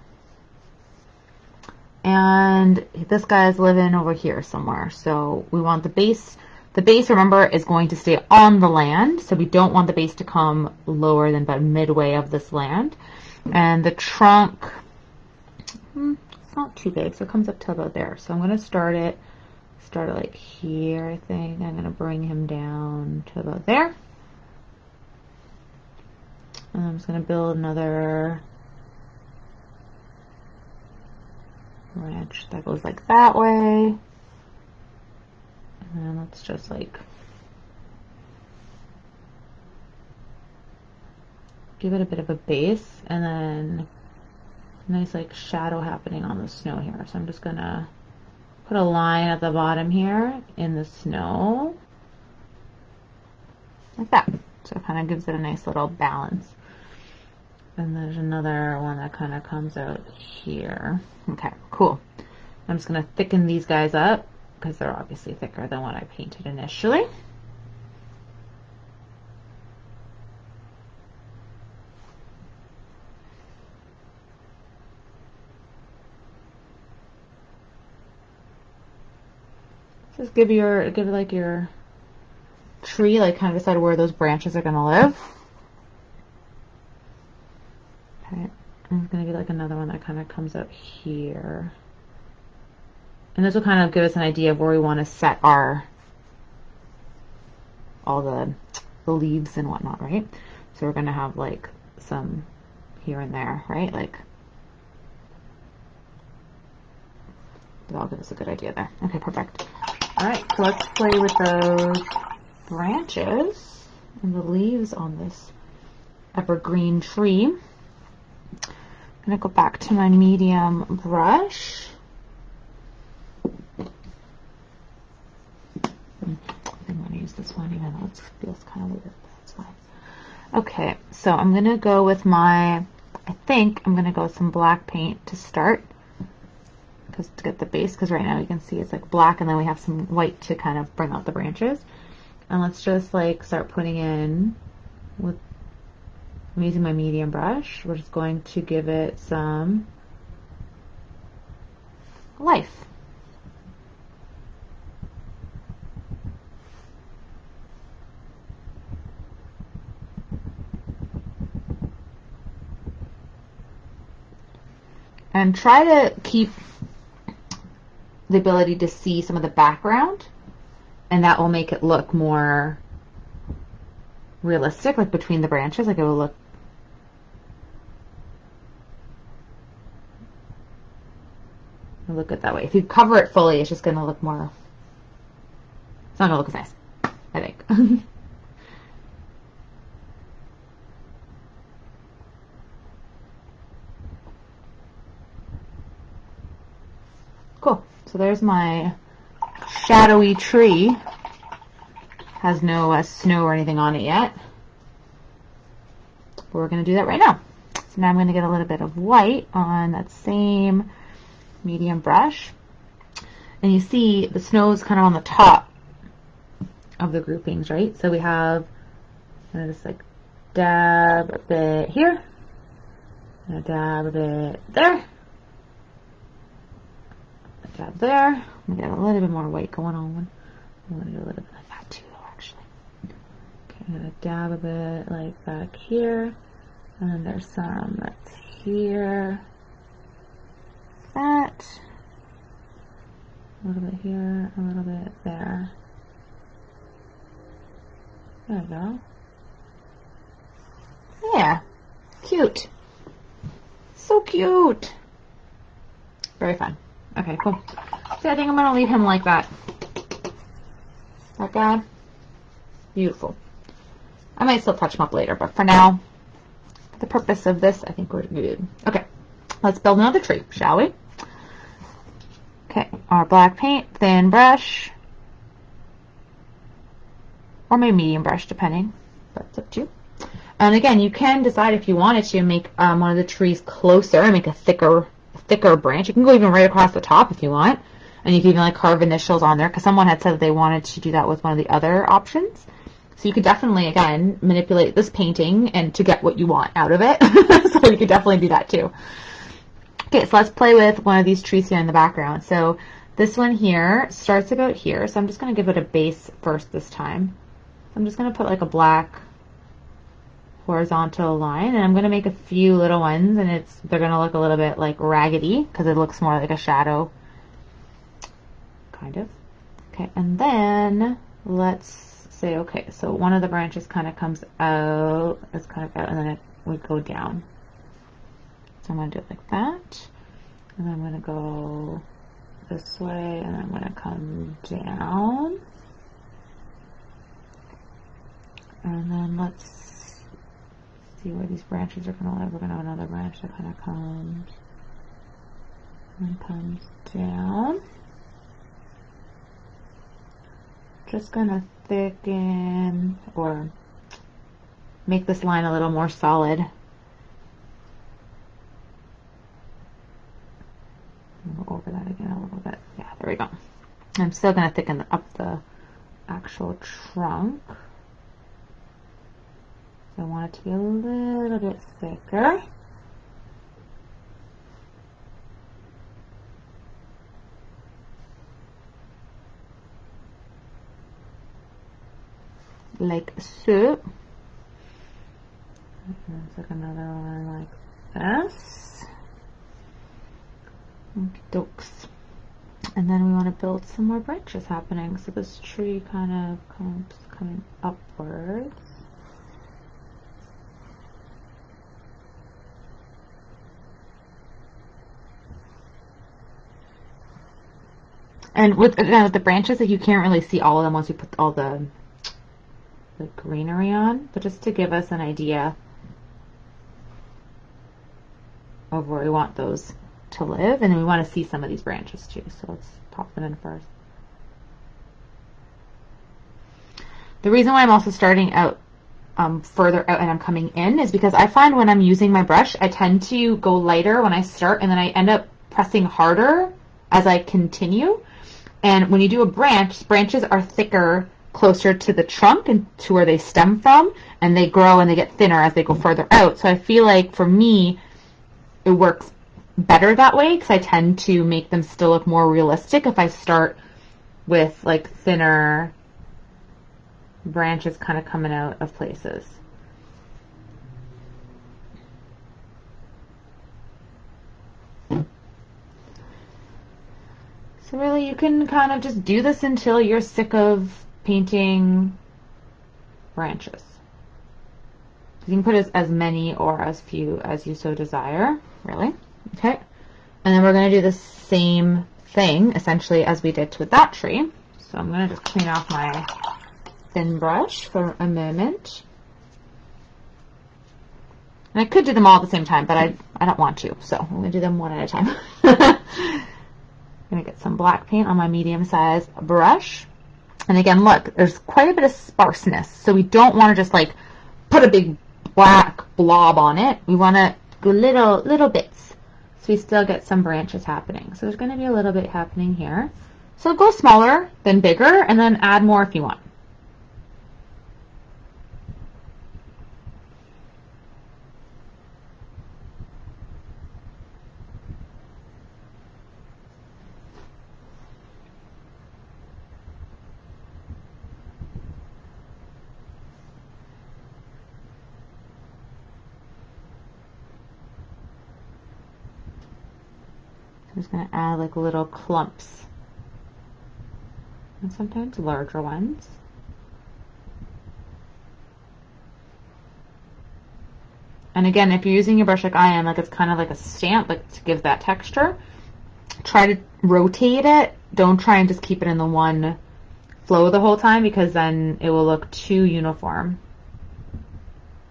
And this guy is living over here somewhere. So we want the base. The base, remember, is going to stay on the land. So we don't want the base to come lower than about midway of this land. And the trunk, it's not too big, so it comes up to about there. So I'm going to start it like here, I think. I'm going to bring him down to about there. And I'm just going to build another branch that goes like that way. And then let's just like give it a bit of a base, and then nice like shadow happening on the snow here. So I'm just gonna put a line at the bottom here in the snow, like that. So it kind of gives it a nice little balance. And there's another one that kind of comes out here. Okay, cool. I'm just gonna thicken these guys up because they're obviously thicker than what I painted initially. Just give like your tree, like kind of decide where those branches are gonna live. Okay, I'm gonna get like another one that kind of comes up here. And this will kind of give us an idea of where we want to set all the leaves and whatnot, right? So we're gonna have like some here and there, right? Like, that'll give us a good idea there. Okay, perfect. All right, so let's play with those branches and the leaves on this evergreen tree. I'm gonna go back to my medium brush. I'm gonna use this one even though it feels kind of weird, but that's fine. Okay, so I'm gonna go with I think I'm gonna go with some black paint to start, to get the base, because right now you can see it's like black and then we have some white to kind of bring out the branches. And let's just like start putting in I'm using my medium brush. We're just going to give it some life. And try to keep the ability to see some of the background, and that will make it look more realistic, like between the branches, like it will look good that way. If you cover it fully, it's just going to look more, it's not going to look as nice, I think. Cool. So there's my shadowy tree. Has no snow or anything on it yet. But we're going to do that right now. So now I'm going to get a little bit of white on that same medium brush. And you see the snow is kind of on the top of the groupings, right? So we have, I'm going to just like dab a bit here. And dab a bit there. Dab there. I'm gonna get a little bit more white going on. I'm gonna do a little bit like that too, actually. Okay, I'm gonna dab a bit like back here, and then there's some that's here. That. A little bit here, a little bit there. There we go. Yeah, cute. So cute. Very fun. Okay, cool. So I think I'm going to leave him like that. That guy. Beautiful. I might still touch him up later, but for now, for the purpose of this, I think we're good. Okay, let's build another tree, shall we? Okay, our black paint, thin brush, or maybe medium brush, depending, but it's up to you. And again, you can decide if you wanted to make one of the trees closer and make a thicker branch. You can go even right across the top if you want, and you can even like carve initials on there, because someone had said that they wanted to do that with one of the other options. So you could definitely, again, manipulate this painting and to get what you want out of it. So you could definitely do that too. Okay, so let's play with one of these trees here in the background. So this one here starts about here, so I'm just going to give it a base first this time. I'm just going to put like a black horizontal line, and I'm going to make a few little ones, and they're going to look a little bit like raggedy because it looks more like a shadow, kind of. Okay, and then let's say, okay, so one of the branches kind of comes out, it's kind of out, and then it would go down. So I'm going to do it like that, and then I'm going to go this way, and I'm going to come down, and then let's see where these branches are going to live. We're going to have another branch that kind of comes and comes down. Just going to thicken or make this line a little more solid. I'll go over that again a little bit. Yeah, there we go. I'm still going to thicken up the actual trunk. I want it to be a little bit thicker. Like so. Let's take another one like this. Okie dokes. And then we want to build some more branches happening. So this tree kind of comes coming upwards. And with the branches, like you can't really see all of them once you put all the greenery on, but just to give us an idea of where we want those to live, and then we want to see some of these branches too, so let's pop them in first. The reason why I'm also starting out further out and I'm coming in is because I find when I'm using my brush, I tend to go lighter when I start, and then I end up pressing harder as I continue. And when you do a branch, branches are thicker closer to the trunk and to where they stem from, and they grow and they get thinner as they go further out. So I feel like for me, it works better that way because I tend to make them still look more realistic if I start with like thinner branches kind of coming out of places. So really you can kind of just do this until you're sick of painting branches. You can put as many or as few as you so desire, really. Okay. And then we're going to do the same thing essentially as we did with that tree. So I'm going to just clean off my thin brush for a moment. And I could do them all at the same time, but I don't want to, so I'm going to do them one at a time. I'm going to get some black paint on my medium-sized brush. And again, look, there's quite a bit of sparseness, so we don't want to just like put a big black blob on it. We want to go little bits, so we still get some branches happening. So there's going to be a little bit happening here. So go smaller, then bigger, and then add more if you want. I'm just going to add like little clumps, and sometimes larger ones. And again, if you're using a brush like I am, like it's kind of like a stamp, like to give that texture, try to rotate it. Don't try and just keep it in the one flow the whole time, because then it will look too uniform.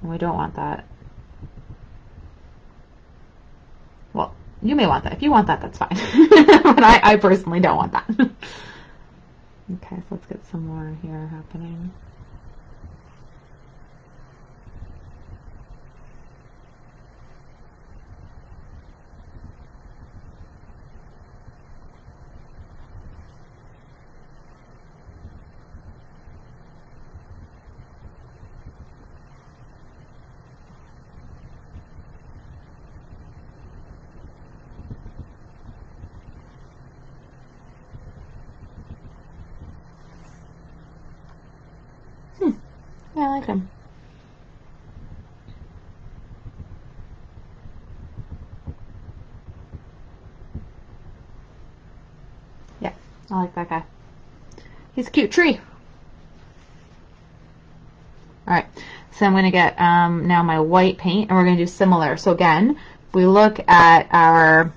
And we don't want that. Well, you may want that. If you want that, that's fine. But I personally don't want that. Okay, so let's get some more here happening. Yeah, I like them. Yeah, I like that guy. He's a cute tree. Alright, so I'm going to get now my white paint, and we're going to do similar. So again, if we look at our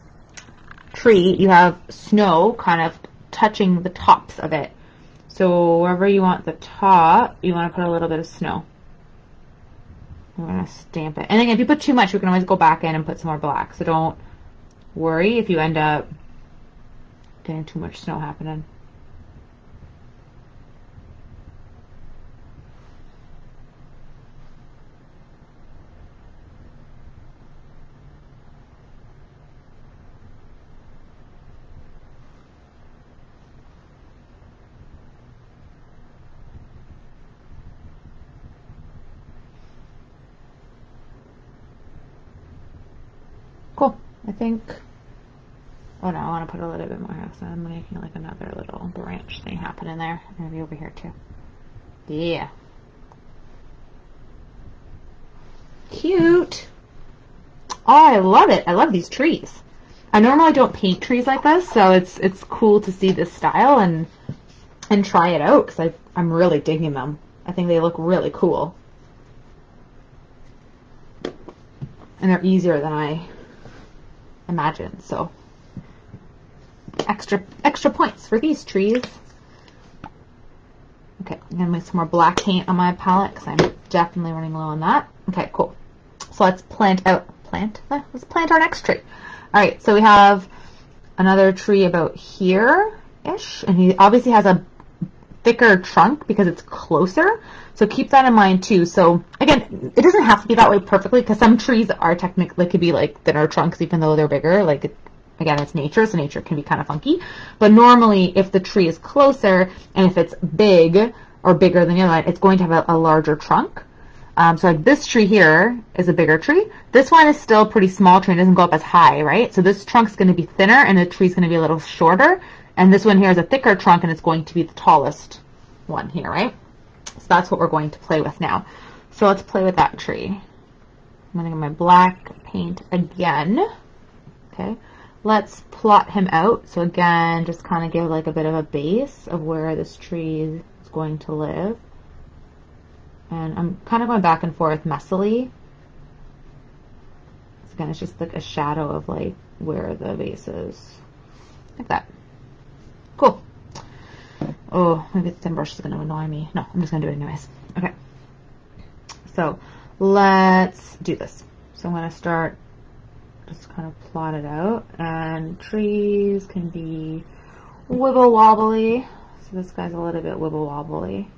tree, you have snow kind of touching the tops of it. So wherever you want the top, you want to put a little bit of snow. I'm going to stamp it. And again, if you put too much, we can always go back in and put some more black. So don't worry if you end up getting too much snow happening. Cool. I think, oh no, I want to put a little bit more here, so I'm making like another little branch thing happen in there. Maybe over here too. Yeah. Cute. Oh, I love it. I love these trees. I normally don't paint trees like this, so it's cool to see this style and try it out because I'm really digging them. I think they look really cool. And they're easier than I imagined, so extra points for these trees. Okay, I'm gonna make some more black paint on my palette because I'm definitely running low on that. Okay, cool. So let's plant our next tree. All right, so we have another tree about here-ish, and he obviously has a thicker trunk because it's closer. So keep that in mind too. So again, it doesn't have to be that way perfectly because some trees are technically could be like thinner trunks even though they're bigger. Like again, it's nature, so nature can be kind of funky. But normally, if the tree is closer and if it's big or bigger than the other one, it's going to have a larger trunk. So like this tree here is a bigger tree. This one is still a pretty small tree and doesn't go up as high, right? So this trunk's going to be thinner and the tree's going to be a little shorter. And this one here is a thicker trunk and it's going to be the tallest one here, right? So that's what we're going to play with now. So let's play with that tree. I'm going to get my black paint again. Okay. Let's plot him out. So again, just kind of give like a bit of a base of where this tree is going to live. And I'm kind of going back and forth messily. So again, it's just like a shadow of like where the base is. Like that. Cool. Oh, maybe the thin brush is going to annoy me. No, I'm just going to do it anyways. Okay. So let's do this. So I'm going to start just kind of plot it out. And trees can be wibble wobbly. So this guy's a little bit wibble wobbly.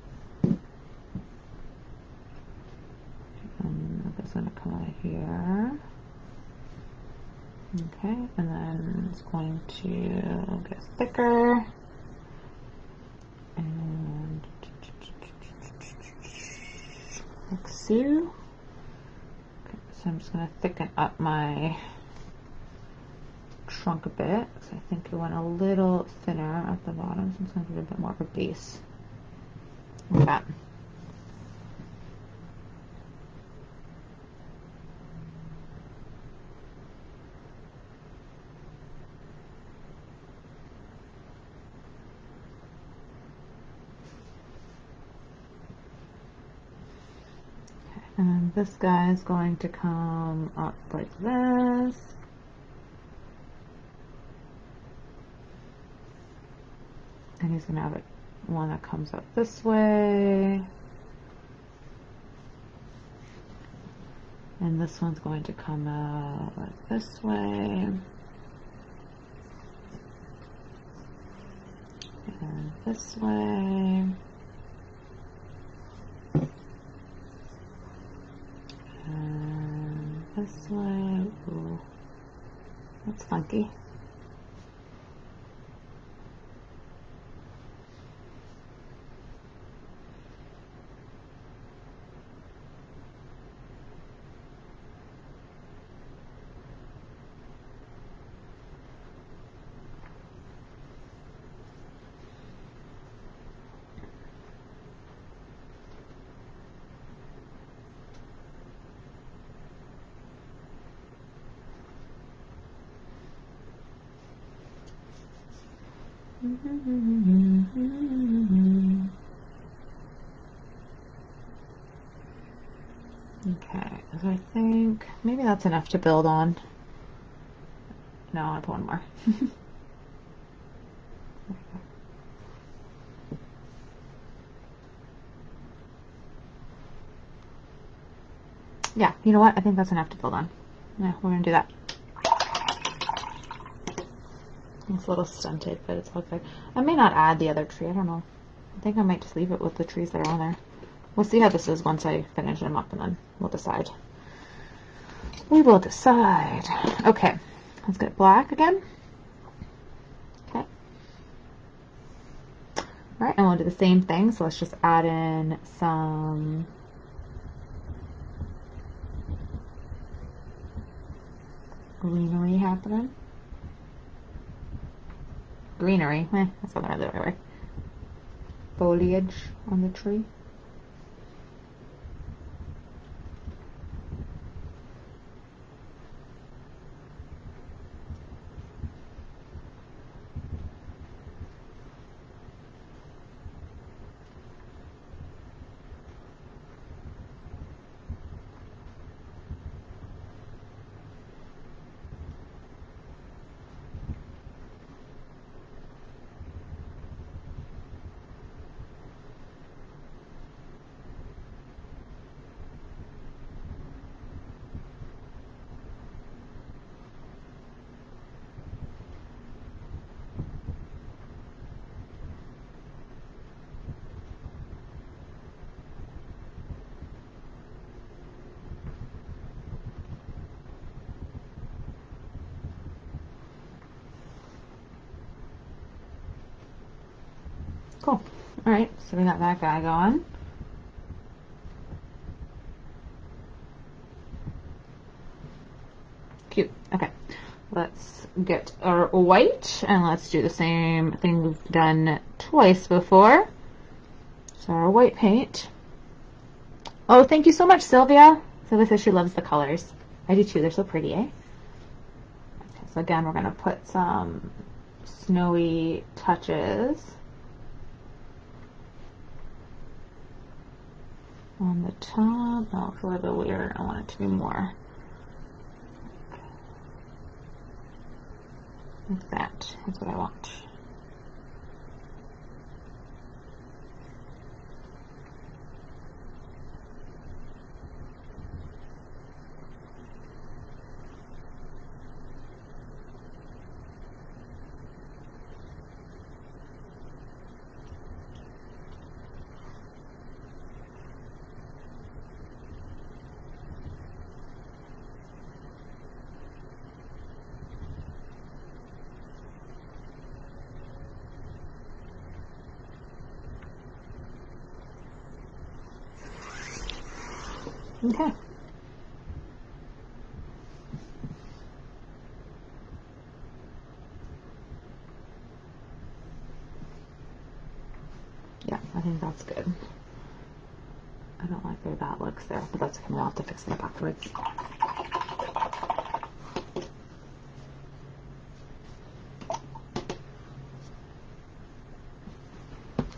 And that's going to come out of here. Okay, and then it's going to get thicker. And like so. Okay, so I'm just going to thicken up my trunk a bit. So I think we want a little thinner at the bottom. So I'm just going to give it a bit more of a base. Like that. And this guy is going to come up like this. And he's going to have one that comes up this way. And this one's going to come out like this way. And this way. And this way. Ooh, that's funky. Okay, so I think maybe that's enough to build on. No, I want one more. Yeah, you know what? I think that's enough to build on. Yeah, we're gonna do that. It's a little stunted, but it's all good. I may not add the other tree. I don't know. I think I might just leave it with the trees that are on there. We'll see how this is once I finish them up, and then we'll decide. We will decide. Okay, let's get black again. Okay. All right, and we'll do the same thing. So let's just add in some greenery happening. Greenery, that's not the right way. Foliage on the tree. Cool. All right, so we got that guy going. Cute. Okay, let's get our white, and let's do the same thing we've done twice before. So our white paint. Oh, thank you so much, Sylvia. Sylvia says she loves the colors. I do too. They're so pretty, eh? Okay, so again, we're going to put some snowy touches on the top. Oh, it's a little bit weird. I want it to be more like that. That's what I want. Okay. Yeah, I think that's good. I don't like where that looks there, but that's okay. We'll have to fix that afterwards.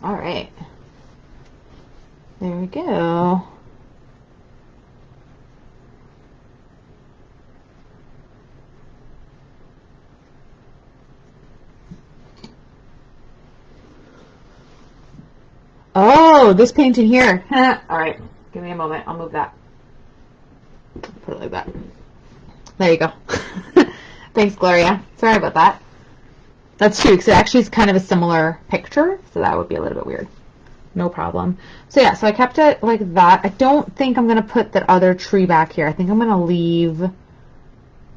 All right. There we go. Oh, this paint in here. All right, give me a moment. I'll move that. Put it like that. There you go. Thanks, Gloria. Sorry about that. That's true, because it actually is kind of a similar picture, so that would be a little bit weird. No problem. So yeah, so I kept it like that. I don't think I'm going to put that other tree back here. I think I'm going to leave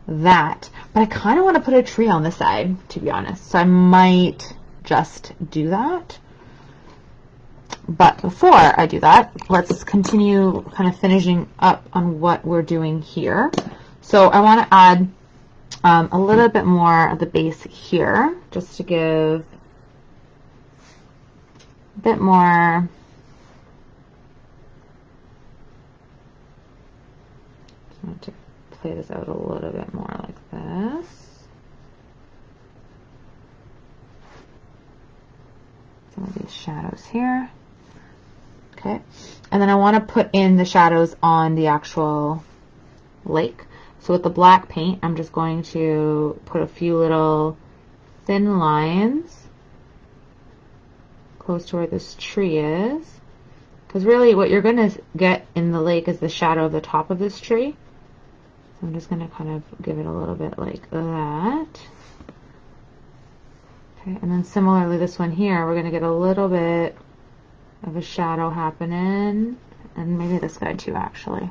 that. But I kind of want to put a tree on the side, to be honest. So I might just do that. But before I do that, let's continue kind of finishing up on what we're doing here. So I want to add a little bit more of the base here, just to give a bit more. I want to play this out a little bit more like this. Some of these shadows here. Okay, and then I want to put in the shadows on the actual lake. So with the black paint, I'm just going to put a few little thin lines close to where this tree is. Because really what you're going to get in the lake is the shadow of the top of this tree. So I'm just going to kind of give it a little bit like that. Okay, and then similarly this one here, we're going to get a little bit of a shadow happening. And maybe this guy too, actually.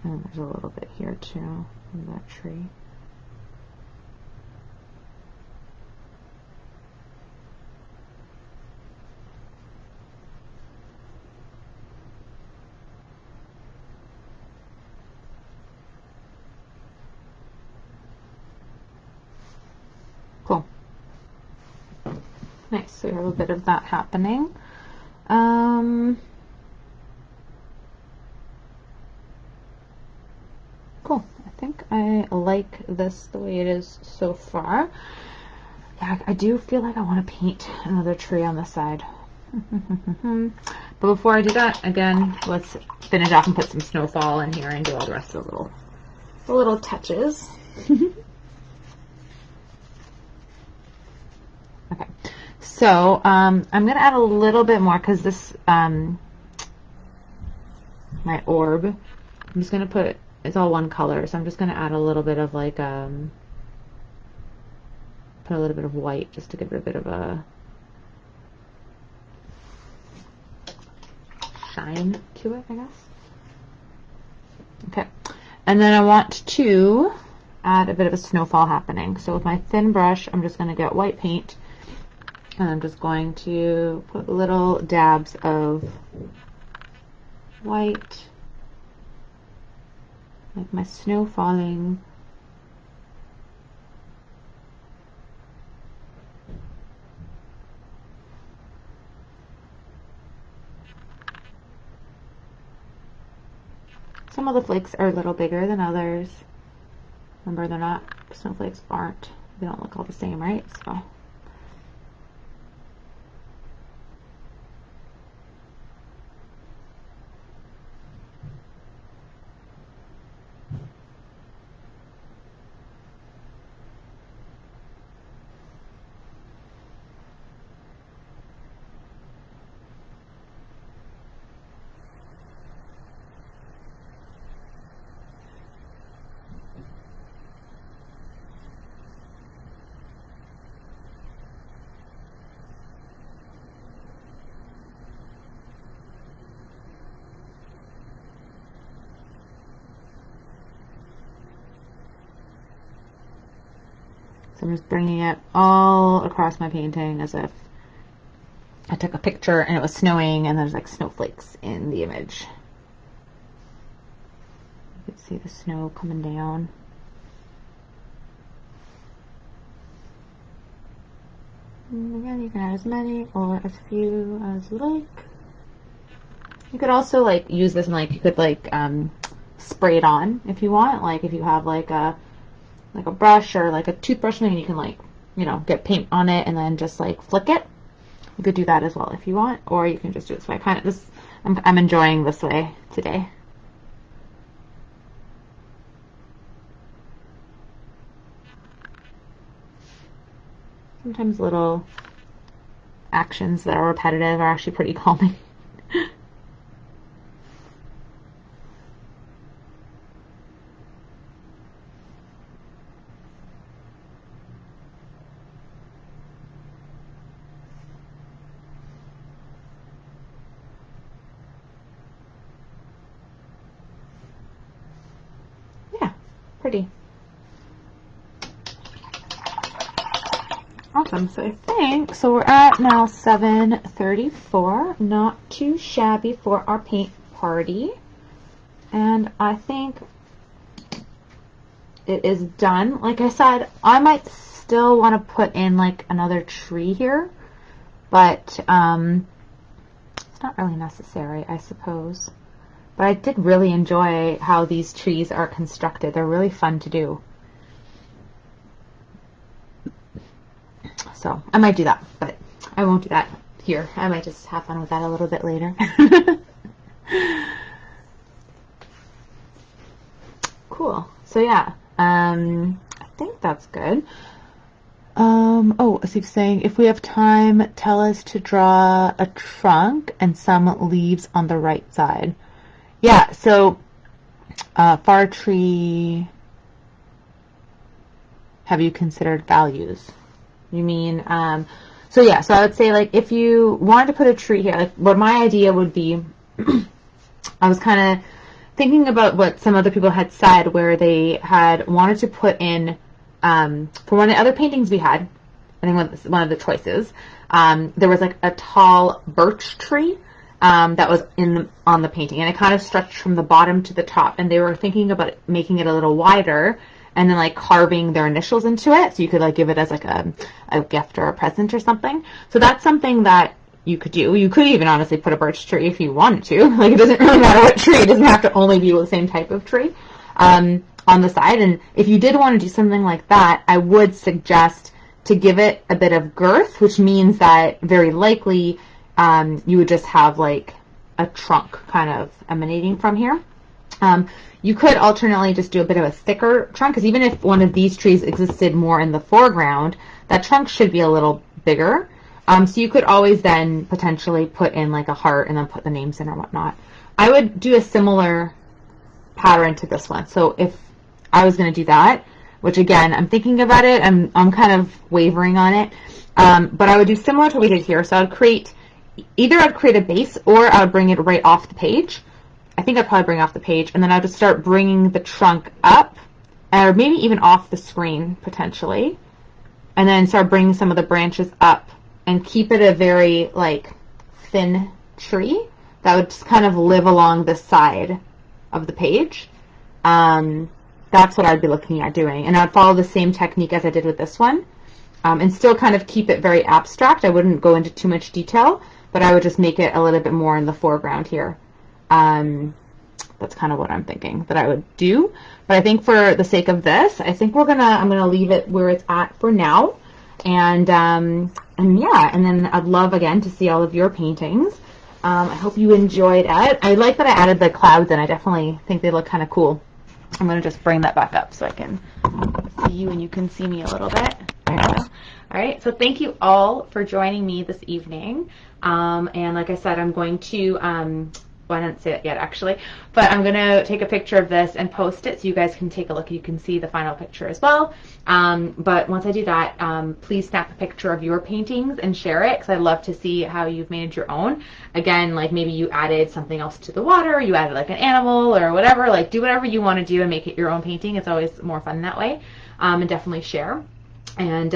And there's a little bit here too, in that tree. Cool. Nice, so we have a bit of that happening. Cool. I think I like this the way it is so far. Yeah, I do feel like I want to paint another tree on the side. But before I do that, again, let's finish off and put some snowfall in here and do all the rest of the little touches. Okay, so I'm going to add a little bit more because this, my orb, I'm just going to put, it's all one color, so I'm just going to add a little bit of like, put a little bit of white just to give it a bit of a shine to it, I guess. Okay, and then I want to add a bit of a snowfall happening. So with my thin brush, I'm just going to get white paint, and I'm just going to put little dabs of white, like my snow falling. Some of the flakes are a little bigger than others. Remember, they're not, snowflakes aren't, they don't look all the same, right? So. So I'm just bringing it all across my painting as if I took a picture and it was snowing and there's like snowflakes in the image. You can see the snow coming down. And again, you can add as many or as few as you like. You could also like use this and like you could like spray it on if you want. Like if you have like a brush or like a toothbrush, and you can like, you know, get paint on it and then just like flick it. You could do that as well if you want, or you can just do it this way. Kind of this, I'm enjoying this way today. Sometimes little actions that are repetitive are actually pretty calming. Pretty. Awesome. So I think, so we're at now 7:34. Not too shabby for our paint party. And I think it is done. Like I said, I might still want to put in like another tree here. but it's not really necessary, I suppose. But I did really enjoy how these trees are constructed. They're really fun to do. So I might do that, but I won't do that here. I might just have fun with that a little bit later. Cool. So yeah, I think that's good. Oh, as he's saying, if we have time, tell us to draw a trunk and some leaves on the right side. Yeah, so far tree, have you considered values? You mean, so yeah, so I would say, like, if you wanted to put a tree here, like, what my idea would be, I was kind of thinking about what some other people had said, where they had wanted to put in, for one of the other paintings we had, I think one of the choices, there was like a tall birch tree that was on the painting, and it kind of stretched from the bottom to the top, and they were thinking about making it a little wider and then like carving their initials into it, so you could like give it as like a gift or a present or something. So that's something that you could do. You could even honestly put a birch tree if you wanted to. Like, it doesn't really matter what tree. It doesn't have to only be the same type of tree on the side. And if you did want to do something like that, I would suggest to give it a bit of girth, which means that very likely you would just have like a trunk kind of emanating from here. You could alternately just do a bit of a thicker trunk, because even if one of these trees existed more in the foreground, that trunk should be a little bigger. So you could always then potentially put in like a heart and then put the names in or whatnot. I would do a similar pattern to this one. So if I was going to do that, which again, I'm thinking about it, I'm kind of wavering on it, but I would do similar to what we did here. So I'd create a base, or I would bring it right off the page. I think I'd probably bring off the page, and then I would just start bringing the trunk up, or maybe even off the screen potentially, and then start bringing some of the branches up and keep it a very like thin tree that would just kind of live along the side of the page. That's what I'd be looking at doing, and I'd follow the same technique as I did with this one, and still kind of keep it very abstract. I wouldn't go into too much detail, but I would just make it a little bit more in the foreground here. That's kind of what I'm thinking that I would do. But I think for the sake of this, I think I'm gonna leave it where it's at for now. And yeah, and then I'd love again to see all of your paintings. I hope you enjoyed it. I like that I added the clouds in. I definitely think they look kind of cool. I'm gonna just bring that back up so I can see you and you can see me a little bit. There we go. All right, so thank you all for joining me this evening. And like I said, I'm going to, well, I didn't say that yet actually, but I'm going to take a picture of this and post it so you guys can take a look. You can see the final picture as well. But once I do that, please snap a picture of your paintings and share it, because I'd love to see how you've made your own. Again, like maybe you added something else to the water, you added like an animal or whatever, like do whatever you want to do and make it your own painting. It's always more fun that way. And definitely share. And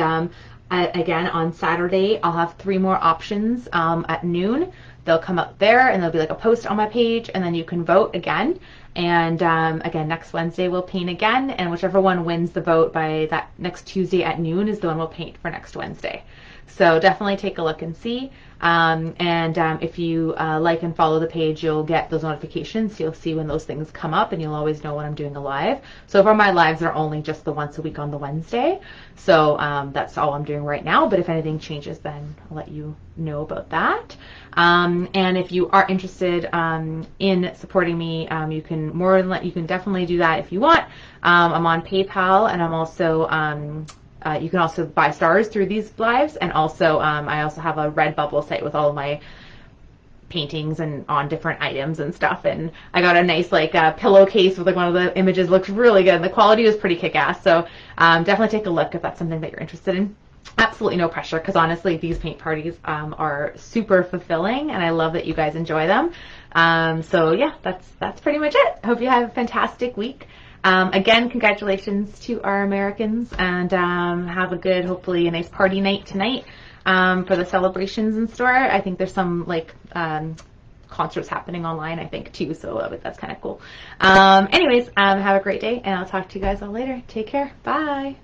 again, on Saturday, I'll have 3 more options at noon. They'll come up there and there'll be like a post on my page, and then you can vote again. And again, next Wednesday we'll paint again, and whichever one wins the vote by that next Tuesday at noon is the one we'll paint for next Wednesday. So definitely take a look and see. If you like and follow the page, you'll get those notifications. So you'll see when those things come up, and you'll always know when I'm doing a live. So far my lives are only just the once a week on the Wednesday. So that's all I'm doing right now. But if anything changes, then I'll let you know about that. And if you are interested in supporting me, you can definitely do that if you want. I'm on PayPal, and I'm also you can also buy stars through these lives, and also I also have a Redbubble site with all of my paintings and on different items and stuff. And I got a nice like pillowcase with like one of the images. Looks really good. The quality was pretty kick-ass. So definitely take a look if that's something that you're interested in. Absolutely no pressure, because honestly these paint parties are super fulfilling, and I love that you guys enjoy them. So yeah, that's pretty much it. I hope you have a fantastic week. Again, congratulations to our Americans, and have a good, hopefully a nice party night tonight for the celebrations in store. I think there's some like concerts happening online, I think too, so that's kind of cool. Anyways, have a great day, and I'll talk to you guys all later. Take care. Bye.